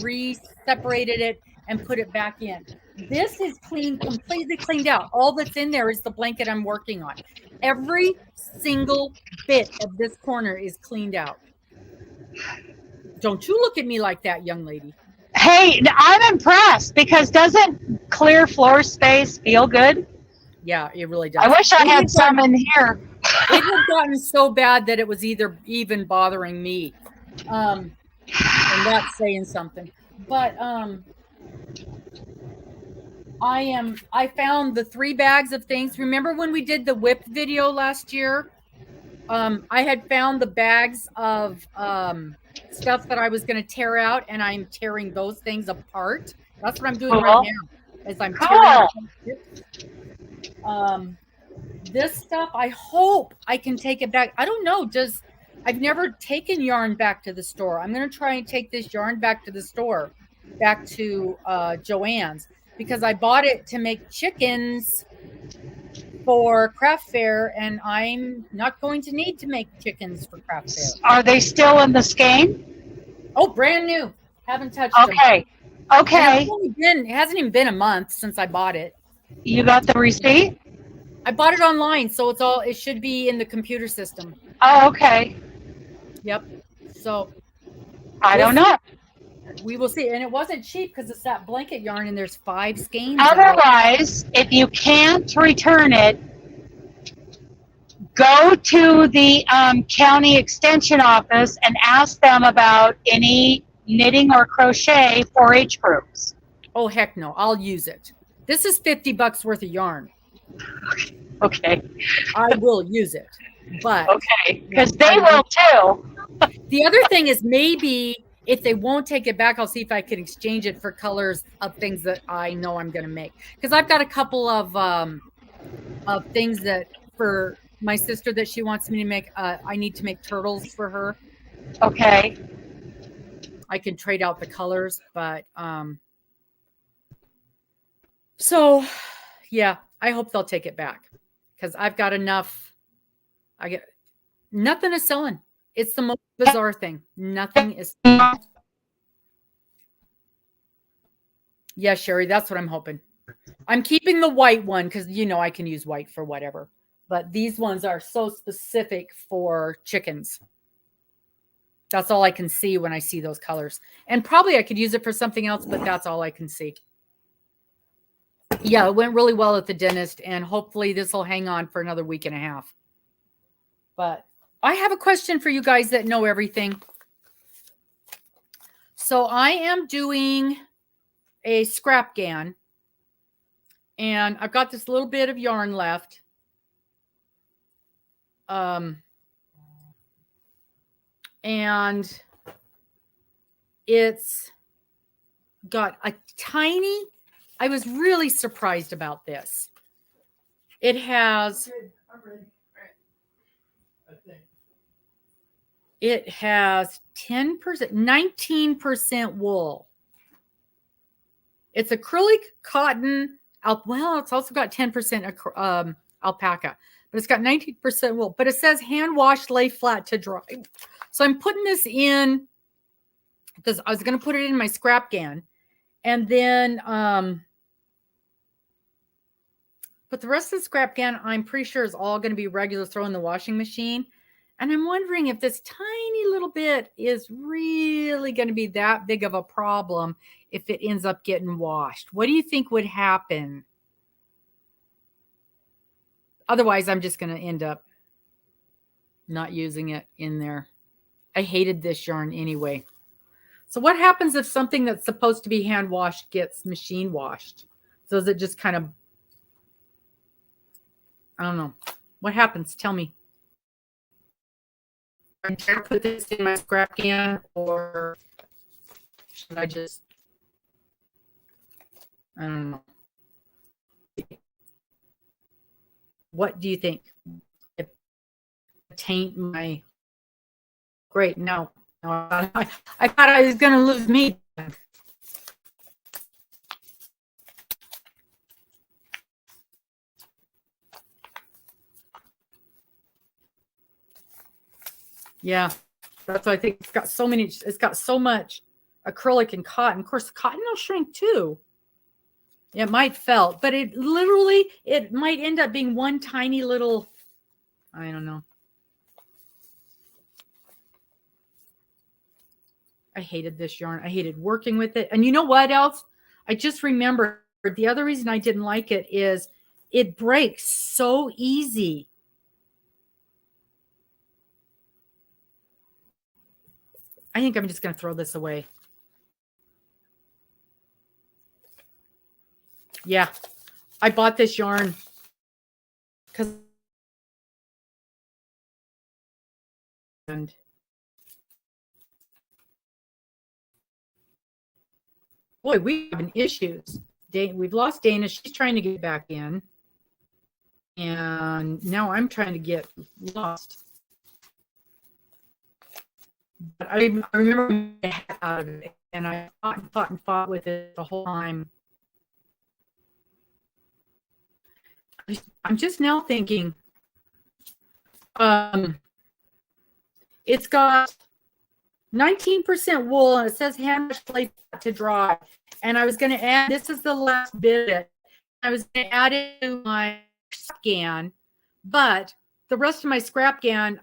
separated it and put it back in. This is completely cleaned out. All that's in there is the blanket I'm working on. Every single bit of this corner is cleaned out. Don't you look at me like that, young lady. Hey, I'm impressed because doesn't clear floor space feel good? Yeah, it really does. I wish I had some in here. It had gotten so bad that it was even bothering me. And that's saying something. But I found the 3 bags of things. Remember when we did the whip video last year? I had found the bags of stuff that I was going to tear out, and I'm tearing those things apart. That's what I'm doing right now, as I'm tearing it. This stuff, I hope I can take it back. I don't know. I've never taken yarn back to the store. I'm going to try and take this yarn back to the store, back to Joann's, because I bought it to make chickens for craft fair, and I'm not going to need to make chickens for craft fair. Are they still in the skein? Oh, brand new. Haven't touched them. Okay. It hasn't even been a month since I bought it. You got the receipt? I bought it online, so it should be in the computer system. Oh, okay. Yep. So I don't know. We will see. And it wasn't cheap because it's that blanket yarn and there's 5 skeins. Otherwise, if you can't return it, go to the county extension office and ask them about any knitting or crochet 4-H groups. Oh, heck no. I'll use it. This is $50 worth of yarn. Okay. I will use it. But okay, because they will too. The other thing is maybe if they won't take it back, I'll see if I can exchange it for colors of things that I know I'm going to make. Because I've got a couple of things that for my sister that she wants me to make. I need to make turtles for her. Okay. I can trade out the colors, but so yeah, I hope they'll take it back because I've got enough. Nothing is selling. It's the most bizarre thing. Nothing is selling. Yeah, Sherry, that's what I'm hoping. I'm keeping the white one because I can use white for whatever. But these ones are so specific for chickens. That's all I can see when I see those colors. And probably I could use it for something else, but that's all I can see. Yeah, it went really well at the dentist, and hopefully this will hang on for another week and a half. But I have a question for you guys that know everything. So I am doing a scrap GAN, and I've got this little bit of yarn left. And it's got a tiny, I was really surprised about this. It has, it has 10%, 19% wool. It's acrylic, cotton, well, it's also got 10% alpaca, but it's got 19% wool. But it says hand wash, lay flat to dry. So I'm putting this in because I was going to put it in my scrap GAN, and then but the rest of the scrap GAN, I'm pretty sure is all going to be regular throw in the washing machine. And I'm wondering if this tiny little bit is really going to be that big of a problem if it ends up getting washed. What do you think would happen? Otherwise, I'm just going to end up not using it in there. I hated this yarn anyway. So what happens if something that's supposed to be hand washed gets machine washed? So is it just kind of, I don't know. What happens? Tell me. I'm trying to put this in my scrap can, or should I just, I don't know. What do you think? If I taint my, great, no. I thought I was going to lose meat. Yeah, that's what I think. It's got so many, it's got so much acrylic and cotton. Of course, cotton will shrink too. It might felt, but it literally, it might end up being one tiny little, I don't know. I hated this yarn. I hated working with it. And you know what else? I just remembered the other reason I didn't like it is it breaks so easy. I think I'm just going to throw this away. Yeah, I bought this yarn because boy, we've been issues. We've lost Dana. She's trying to get back in. And now I'm trying to get lost. But I remember the heck out of it. And I fought and fought with it the whole time. I'm just now thinking, it's got 19% wool and it says hand wash plate to dry. And I was going to add, this is the last bit. I was going to add it to my GAN, but the rest of my scrap GAN,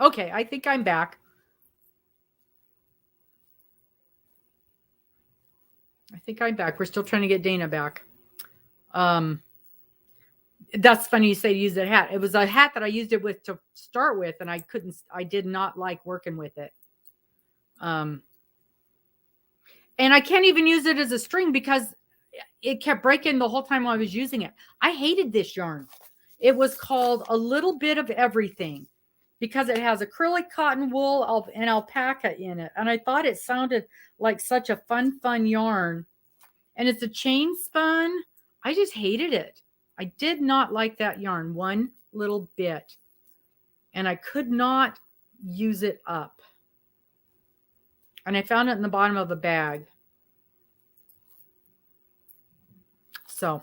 Okay, I think I'm back. I think I'm back. We're still trying to get Dana back. That's funny you say use that hat. It was a hat that I used it with to start with, and I did not like working with it. And I can't even use it as a string because it kept breaking the whole time I was using it. I hated this yarn. It was called A Little Bit of Everything because it has acrylic, cotton, wool, and alpaca in it. And I thought it sounded like such a fun yarn. And it's a chain spun. I just hated it. I did not like that yarn one little bit. And I could not use it up. And I found it in the bottom of a bag. So,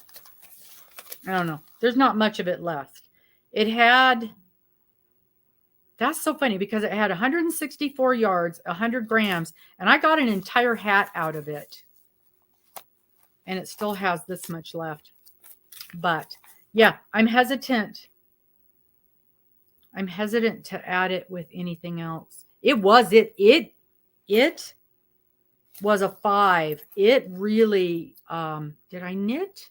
I don't know. There's not much of it left. It had, that's so funny because it had 164 yards, 100 grams, and I got an entire hat out of it. And it still has this much left. But yeah, I'm hesitant. I'm hesitant to add it with anything else. It was a 5. It really, did I knit?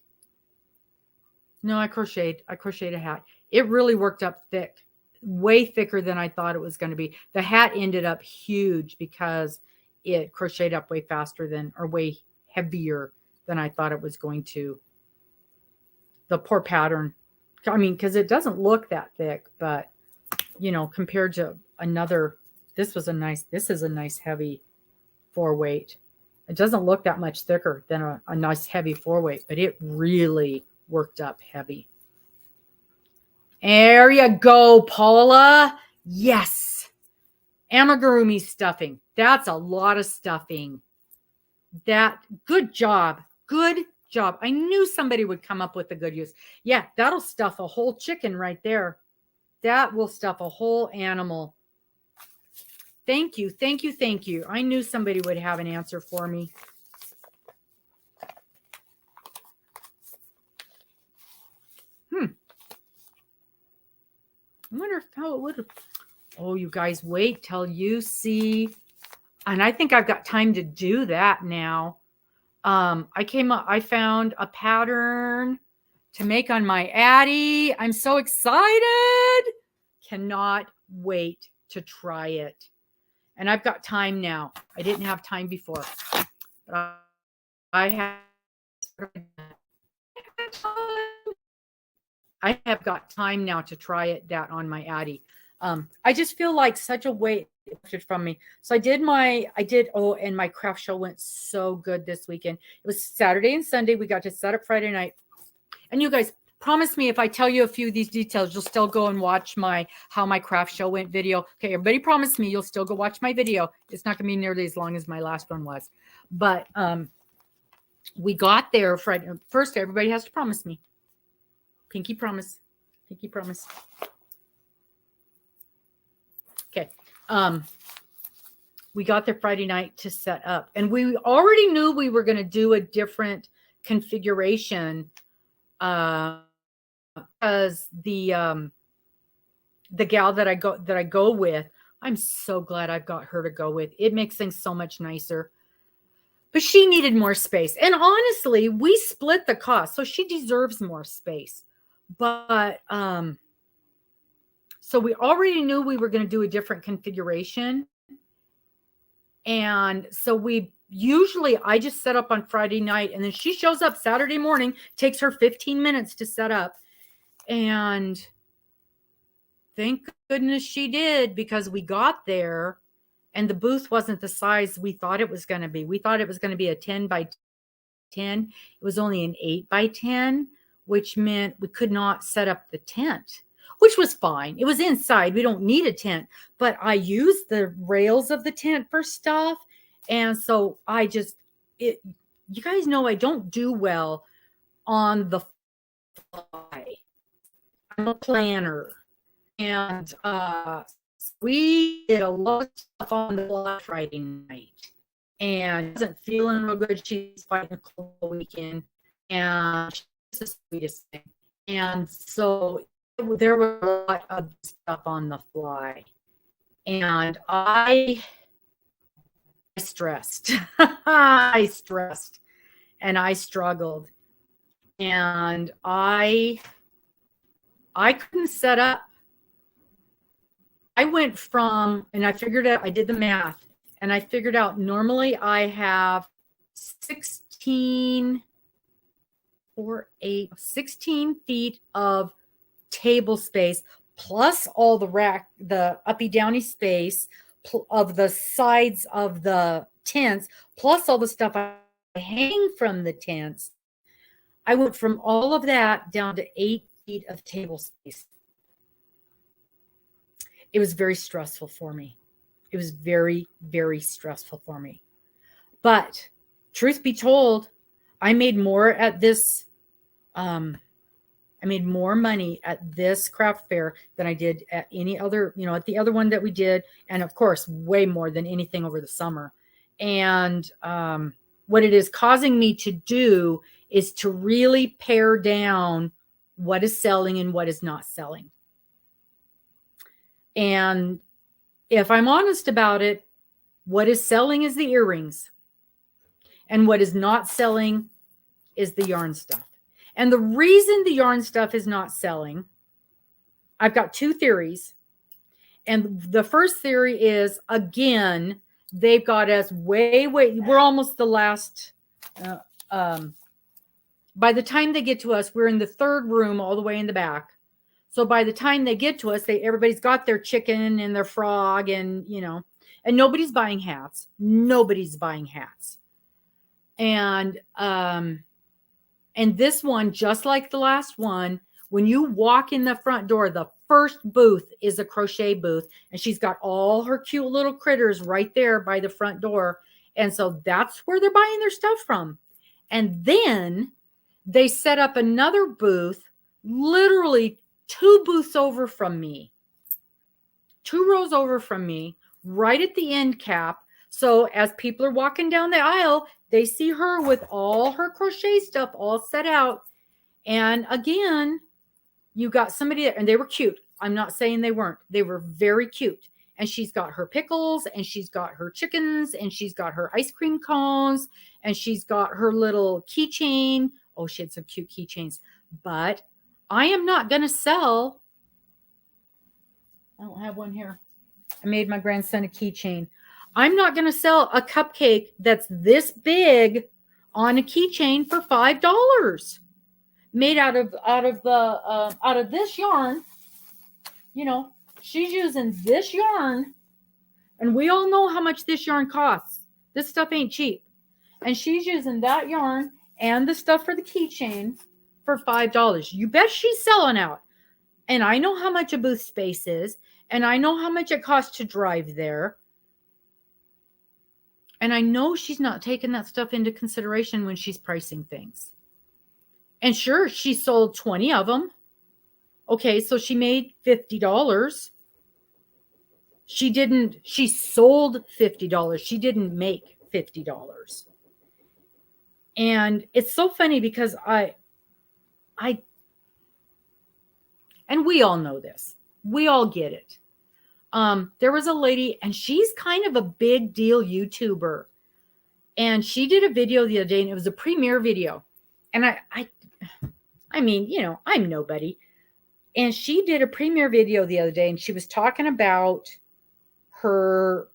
No, I crocheted a hat. It really worked up thick, way thicker than I thought it was going to be. The hat ended up huge because it crocheted up way faster than, or way heavier than I thought it was going to. The poor pattern. I mean, because it doesn't look that thick, but you know, compared to another, this is a nice heavy 4-weight. It doesn't look that much thicker than a nice heavy 4-weight, but it really worked up heavy. There you go, Paula. Yes. Amigurumi stuffing. That's a lot of stuffing. Good job. Good job. I knew somebody would come up with a good use. Yeah, that'll stuff a whole chicken right there. That will stuff a whole animal. Thank you. Thank you. Thank you. I knew somebody would have an answer for me. I wonder how it would have. Oh, you guys, wait till you see. And I think I've got time to do that now. I found a pattern to make on my Addy. I'm so excited. Cannot wait to try it. And I've got time now. I didn't have time before. But I have got time now to try that on my Addy. I just feel like such a weight lifted from me. So and my craft show went so good this weekend. It was Saturday and Sunday. We got to set up Friday night. And you guys, promise me if I tell you a few of these details, you'll still go and watch how my craft show went video. Okay, everybody promise me you'll still go watch my video. It's not going to be nearly as long as my last one was. But we got there Friday. First, everybody has to promise me. Pinky promise. Pinky promise. Okay. We got there Friday night to set up. And we already knew we were going to do a different configuration because the gal that I go with, I'm so glad I've got her to go with. It makes things so much nicer. But she needed more space. And honestly, we split the cost. So she deserves more space. But so we already knew we were going to do a different configuration. And so I just set up on Friday night, and then she shows up Saturday morning, takes her 15 minutes to set up. And thank goodness she did, because we got there and the booth wasn't the size we thought it was going to be. We thought it was going to be a 10 by 10. It was only an 8 by 10, which meant we could not set up the tent, which was fine. It was inside. We don't need a tent, but I used the rails of the tent for stuff. And so you guys know I don't do well on the fly. I'm a planner. And we did a lot of stuff on the fly Friday night. And wasn't feeling real good. She's fighting a cold all weekend. And she's the sweetest thing. And so there was a lot of stuff on the fly, and I stressed. I stressed, and I struggled, and I couldn't set up. I went from, and I figured out, I did the math, and I figured out normally I have 16 feet of table space, plus all the uppy downy space of the sides of the tents, plus all the stuff I hang from the tents. I went from all of that down to 8 feet of table space. It was very stressful for me. It was very, very stressful for me. But truth be told, I made more at this. I made more money at this craft fair than I did at any other, at the other one that we did. And of course, way more than anything over the summer. And what it is causing me to do is to really pare down what is selling and what is not selling. And if I'm honest about it, what is selling is the earrings. And what is not selling is the yarn stuff. And the reason the yarn stuff is not selling, I've got two theories. And the first theory is, again, they've got us we're almost the last. By the time they get to us, we're in the third room all the way in the back. So by the time they get to us, everybody's got their chicken and their frog and nobody's buying hats. Nobody's buying hats. And this one, just like the last one, when you walk in the front door, the first booth is a crochet booth, and she's got all her cute little critters right there by the front door. And so that's where they're buying their stuff from. And then they set up another booth, literally 2 booths over from me, 2 rows over from me, right at the end cap. So as people are walking down the aisle, they see her with all her crochet stuff all set out. And again, you got somebody there, and they were cute. I'm not saying they weren't. They were very cute. And she's got her pickles, and she's got her chickens, and she's got her ice cream cones, and she's got her little keychain. Oh, she had some cute keychains. But I am not going to sell. I don't have one here. I made my grandson a keychain. I'm not going to sell a cupcake that's this big on a keychain for $5, made out of this yarn. She's using this yarn, and we all know how much this yarn costs. This stuff ain't cheap, and she's using that yarn and the stuff for the keychain for $5. You bet she's selling out. And I know how much a booth space is, and I know how much it costs to drive there. And I know she's not taking that stuff into consideration when she's pricing things. And sure, she sold 20 of them. Okay, so she made $50. She sold $50. She didn't make $50. And it's so funny because and we all know this. We all get it. There was a lady, and she's kind of a big deal YouTuber. And she did a video the other day, and it was a premiere video. And I mean, I'm nobody. And she did a premiere video the other day, and she was talking about her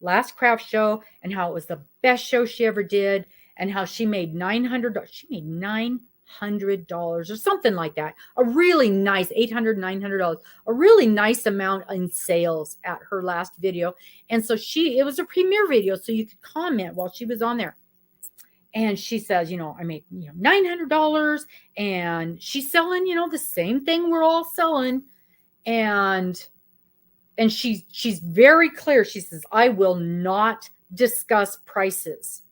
last craft show and how it was the best show she ever did, and how she made $900. She made $900 or something like that. A really nice $800, $900, a really nice amount in sales at her last video. And so it was a premiere video, so you could comment while she was on there. And she says, I made $900, and she's selling, the same thing we're all selling. And she's very clear. She says, I will not discuss prices,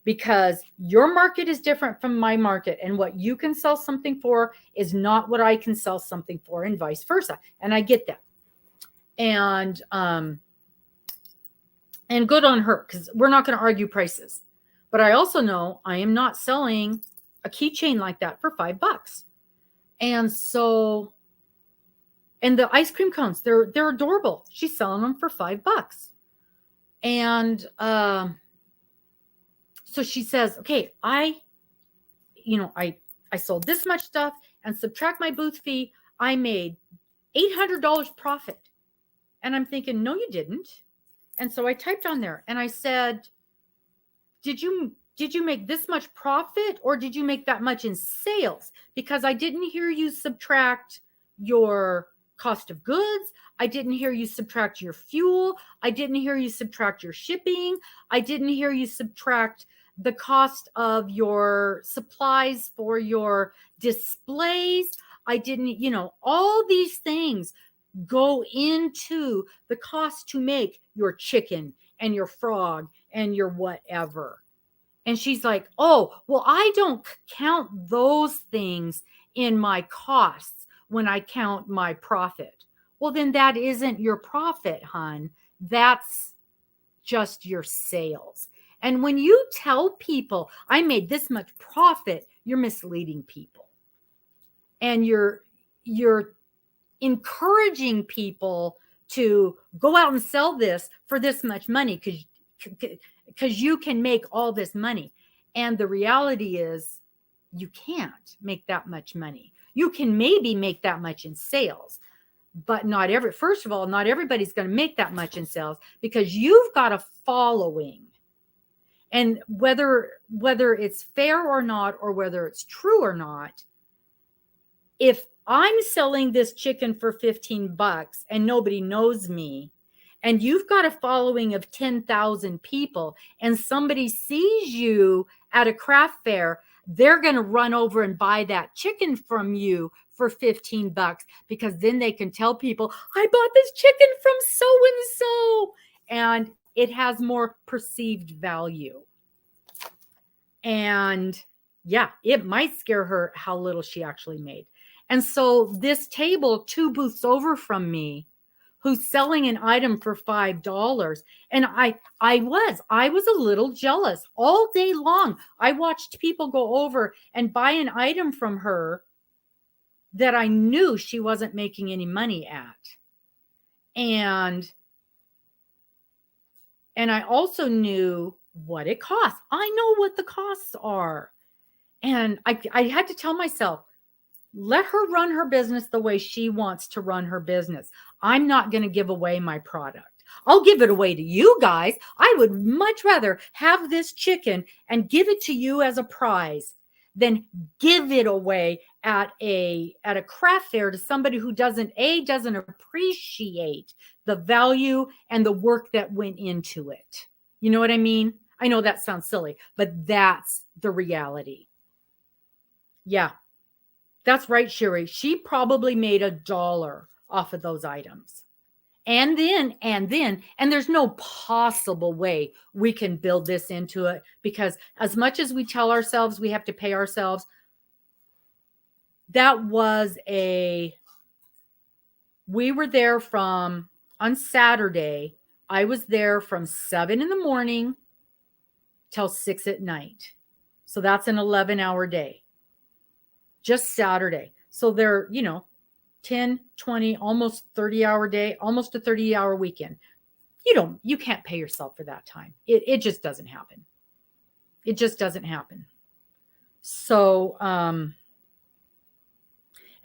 because your market is different from my market, and what you can sell something for is not what I can sell something for, and vice versa. And I get that. And good on her, because we're not going to argue prices. But I also know I am not selling a keychain like that for $5. And so, and the ice cream cones, they're adorable. She's selling them for $5. And so she says, okay, I sold this much stuff and subtract my booth fee, I made $800 profit. And I'm thinking, no, you didn't. And so I typed on there and I said, did you make this much profit or did you make that much in sales? Because I didn't hear you subtract your cost of goods. I didn't hear you subtract your fuel. I didn't hear you subtract your shipping. I didn't hear you subtract the cost of your supplies for your displays. I didn't, all these things go into the cost to make your chicken and your frog and your whatever. And she's like, oh, well, I don't count those things in my costs when I count my profit. Well, then that isn't your profit, hon. That's just your sales. And when you tell people I made this much profit, you're misleading people. And you're encouraging people to go out and sell this for this much money because you can make all this money. And the reality is you can't make that much money. You can maybe make that much in sales, but first of all, not everybody's going to make that much in sales because you've got a following. And whether it's fair or not, or whether it's true or not, if I'm selling this chicken for $15 and nobody knows me, and you've got a following of 10,000 people, and somebody sees you at a craft fair, they're going to run over and buy that chicken from you for $15 because then they can tell people, I bought this chicken from so-and-so. And it has more perceived value. And yeah, it might scare her how little she actually made. And so this table 2 booths over from me, who's selling an item for $5. And I was a little jealous all day long. I watched people go over and buy an item from her that I knew she wasn't making any money at. And I also knew what it costs. I know what the costs are. And I had to tell myself, let her run her business the way she wants to run her business. I'm not going to give away my product. I'll give it away to you guys. I would much rather have this chicken and give it to you as a prize than give it away at a craft fair to somebody who doesn't appreciate the value and the work that went into it. You know what I mean? I know that sounds silly, but that's the reality. Yeah. That's right, Sherry. She probably made $1 off of those items. And there's no possible way we can build this into it, because as much as we tell ourselves we have to pay ourselves, we were there on Saturday, I was there from 7 a.m. till 6 p.m. So that's an 11-hour day. Just Saturday. So they're, 10, 20, almost 30-hour day, almost a 30-hour weekend. You can't pay yourself for that time. It just doesn't happen. It just doesn't happen. So,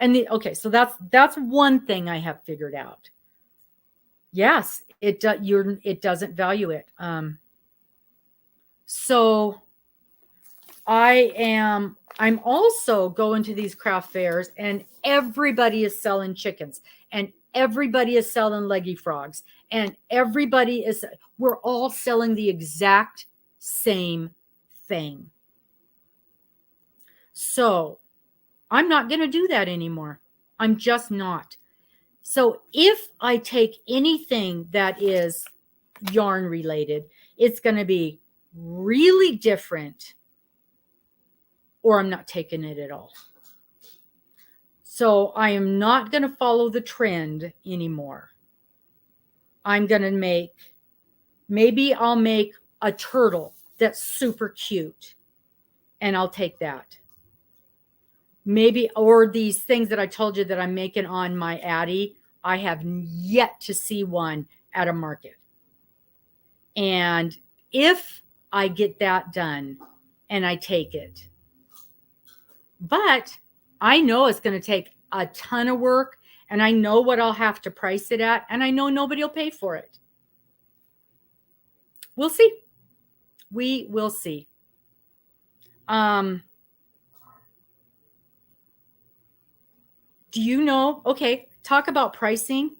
so that's one thing I have figured out. Yes, it doesn't value it. So I'm also going to these craft fairs, and everybody is selling chickens, and everybody is selling leggy frogs, and we're all selling the exact same thing. So I'm not going to do that anymore. I'm just not. So if I take anything that is yarn related, it's going to be really different, or I'm not taking it at all. So I am not going to follow the trend anymore. I'm going to maybe I'll make a turtle that's super cute, and I'll take that. maybe, or these things that I told you that I'm making on my Addy, I have yet to see one at a market. And if I get that done and I take it, but I know it's going to take a ton of work, and I know what I'll have to price it at, and I know nobody will pay for it. We'll see. We will see. Do you know? Okay, talk about pricing.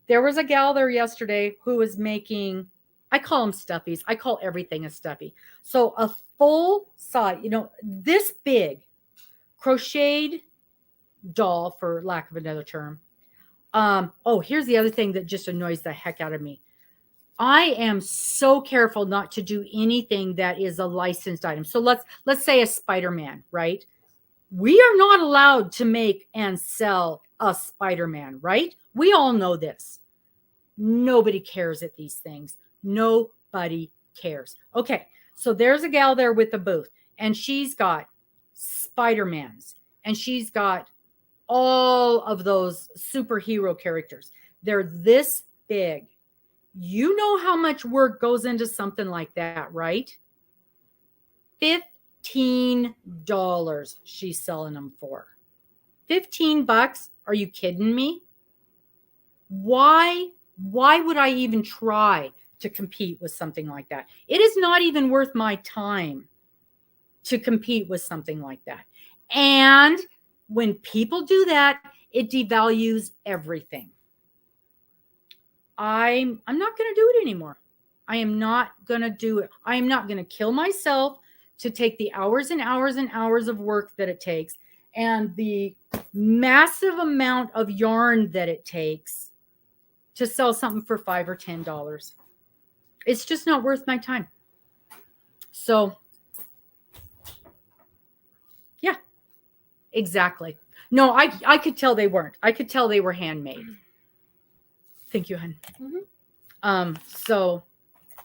There was a gal there yesterday who was making, I call them stuffies. I call everything a stuffy. So a full size, this big crocheted doll, for lack of another term. Oh, here's the other thing that just annoys the heck out of me. I am so careful not to do anything that is a licensed item. So let's say a Spider-Man, right? We are not allowed to make and sell a Spider-Man, right? We all know this. Nobody cares at these things. Nobody cares. Okay, so there's a gal there with the booth, and she's got Spider-Mans, and she's got all of those superhero characters. They're this big. You know how much work goes into something like that, right? $15 she's selling them for. $15? Are you kidding me? Why would I even try to compete with something like that? It is not even worth my time to compete with something like that. And when people do that, it devalues everything. I'm not going to do it anymore. I am not going to do it. I am not going to kill myself to take the hours and hours and hours of work that it takes and the massive amount of yarn that it takes to sell something for $5 or $10. It's just not worth my time. So, yeah, exactly. No, I could tell they weren't. I could tell they were handmade. Thank you, hon. Mm-hmm. So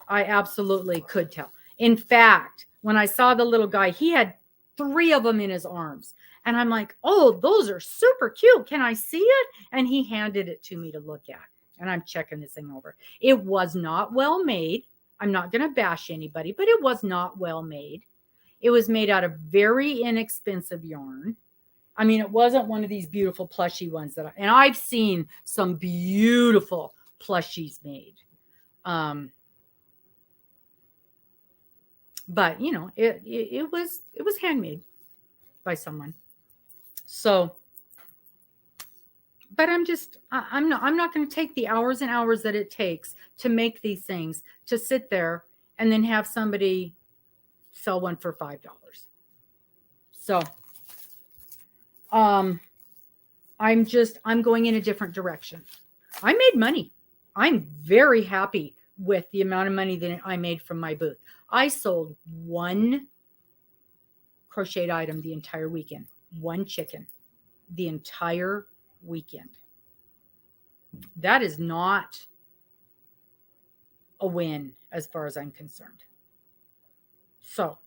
I absolutely could tell. In fact, when I saw the little guy, he had 3 of them in his arms. And I'm like, oh, those are super cute. Can I see it? And he handed it to me to look at. And I'm checking this thing over. It was not well made. I'm not going to bash anybody, but it was not well made. It was made out of very inexpensive yarn. I mean, it wasn't one of these beautiful plushy ones and I've seen some beautiful plushies made. But it was handmade by someone. So, but I'm not going to take the hours and hours that it takes to make these things, to sit there and then have somebody sell one for $5. So, I'm going in a different direction. I made money. I'm very happy with the amount of money that I made from my booth. I sold 1 crocheted item the entire weekend, 1 chicken the entire weekend. That is not a win as far as I'm concerned. So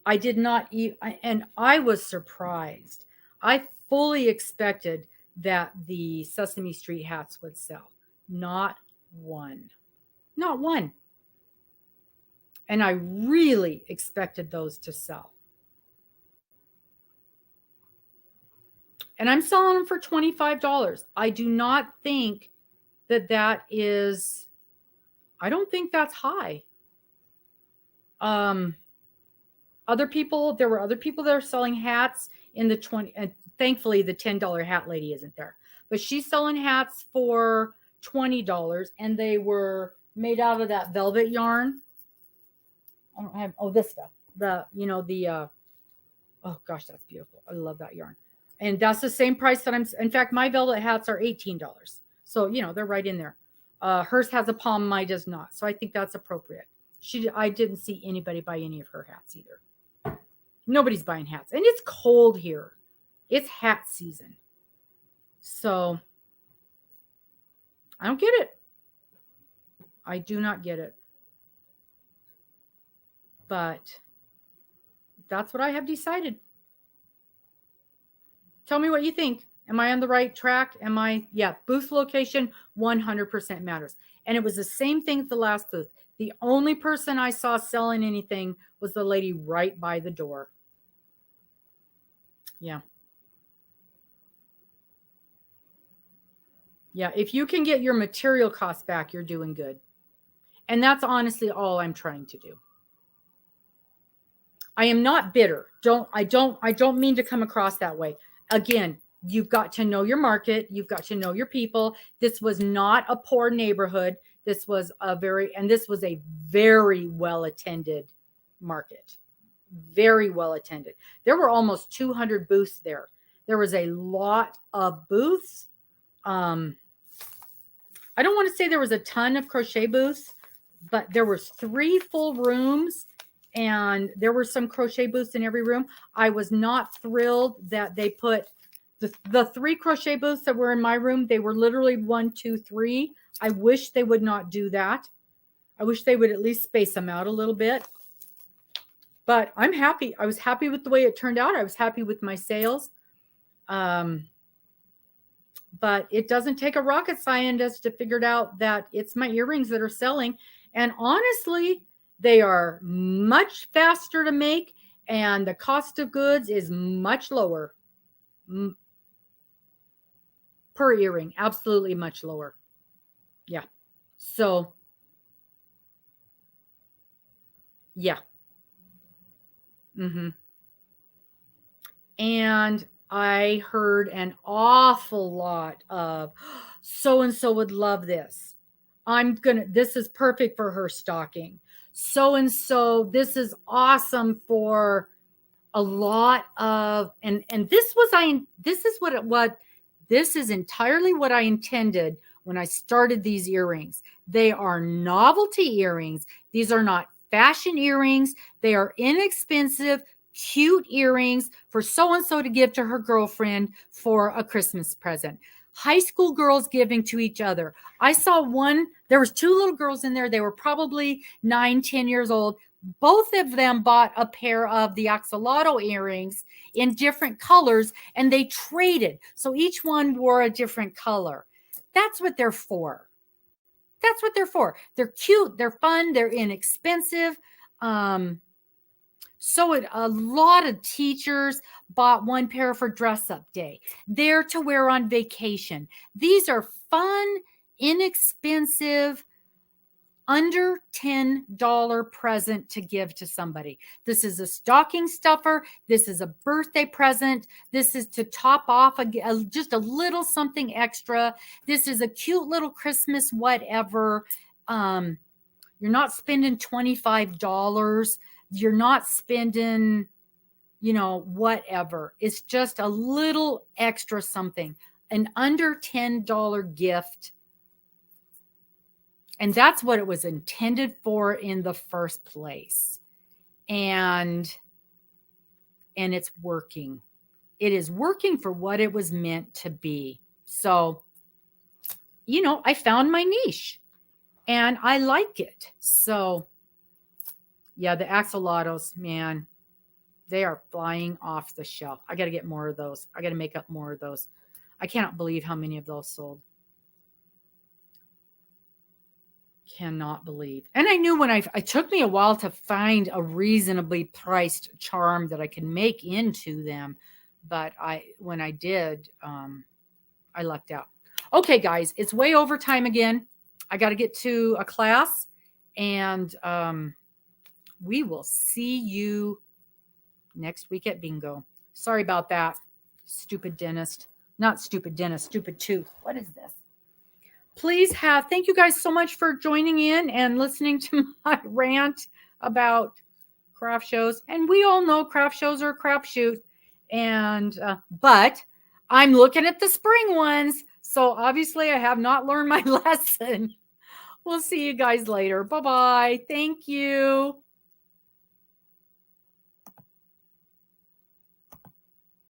I did not eat, and I was surprised. I fully expected that the Sesame Street hats would sell. Not one. Not one. And I really expected those to sell. And I'm selling them for $25. I do not think that is, I don't think that's high. There were other people that are selling hats in the 20, and thankfully the $10 hat lady isn't there, but she's selling hats for $20, and they were made out of that velvet yarn. I don't have, this stuff, oh gosh, that's beautiful. I love that yarn. And that's the same price that in fact, my velvet hats are $18. So, they're right in there. Hers has a palm, mine does not. So I think that's appropriate. I didn't see anybody buy any of her hats either. Nobody's buying hats. And it's cold here. It's hat season. So I don't get it. I do not get it. But that's what I have decided. Tell me what you think. Am I on the right track? Yeah, booth location 100% matters. And it was the same thing at the last booth. The only person I saw selling anything was the lady right by the door. Yeah. Yeah, if you can get your material costs back, you're doing good. And that's honestly all I'm trying to do. I am not bitter. I don't mean to come across that way. Again, you've got to know your market, you've got to know your people. This was not a poor neighborhood. This was a very well attended market. Very well attended. There were almost 200 booths there. There was a lot of booths. I don't want to say there was a ton of crochet booths, but there was 3 full rooms and there were some crochet booths in every room. I was not thrilled that they put the 3 crochet booths that were in my room. They were literally 1, 2, 3. I wish they would not do that. I wish they would at least space them out a little bit. But I'm happy. I was happy with the way it turned out. I was happy with my sales. But it doesn't take a rocket scientist to figure out that it's my earrings that are selling. And honestly, they are much faster to make and the cost of goods is much lower per earring. Absolutely much lower. Yeah. So, yeah. And I heard an awful lot of so-and-so would love this. This is perfect for her stocking. So-and-so, this is awesome for a lot of, and this is entirely what I intended when I started these earrings. They are novelty earrings. These are not fashion earrings. They are inexpensive, cute earrings for so-and-so to give to her girlfriend for a Christmas present. High school girls giving to each other. I saw one, there was 2 little girls in there. They were probably 9, 10 years old. Both of them bought a pair of the axolotl earrings in different colors and they traded. So each one wore a different color. That's what they're for. That's what they're for. They're cute. They're fun. They're inexpensive. So a lot of teachers bought one pair for dress-up day. They're to wear on vacation. These are fun, inexpensive, under $10 present to give to somebody. This is a stocking stuffer. This is a birthday present. This is to top off just a little something extra. This is a cute little Christmas whatever. You're not spending $25. You're not spending, whatever. It's just a little extra something, an under $10 gift. And that's what it was intended for in the first place. And it's working. It is working for what it was meant to be. So, I found my niche and I like it. So, yeah, the axolotls, man, they are flying off the shelf. I got to get more of those. I got to make up more of those. I cannot believe how many of those sold. Cannot believe. And I knew when it took me a while to find a reasonably priced charm that I could make into them. But when I did, I lucked out. Okay, guys, it's way over time again. I got to get to a class and we will see you next week at bingo. Sorry about that. Stupid dentist. Not stupid dentist, stupid tooth. What is this? Thank you guys so much for joining in and listening to my rant about craft shows. And we all know craft shows are a crapshoot. But I'm looking at the spring ones. So obviously I have not learned my lesson. We'll see you guys later. Bye-bye. Thank you.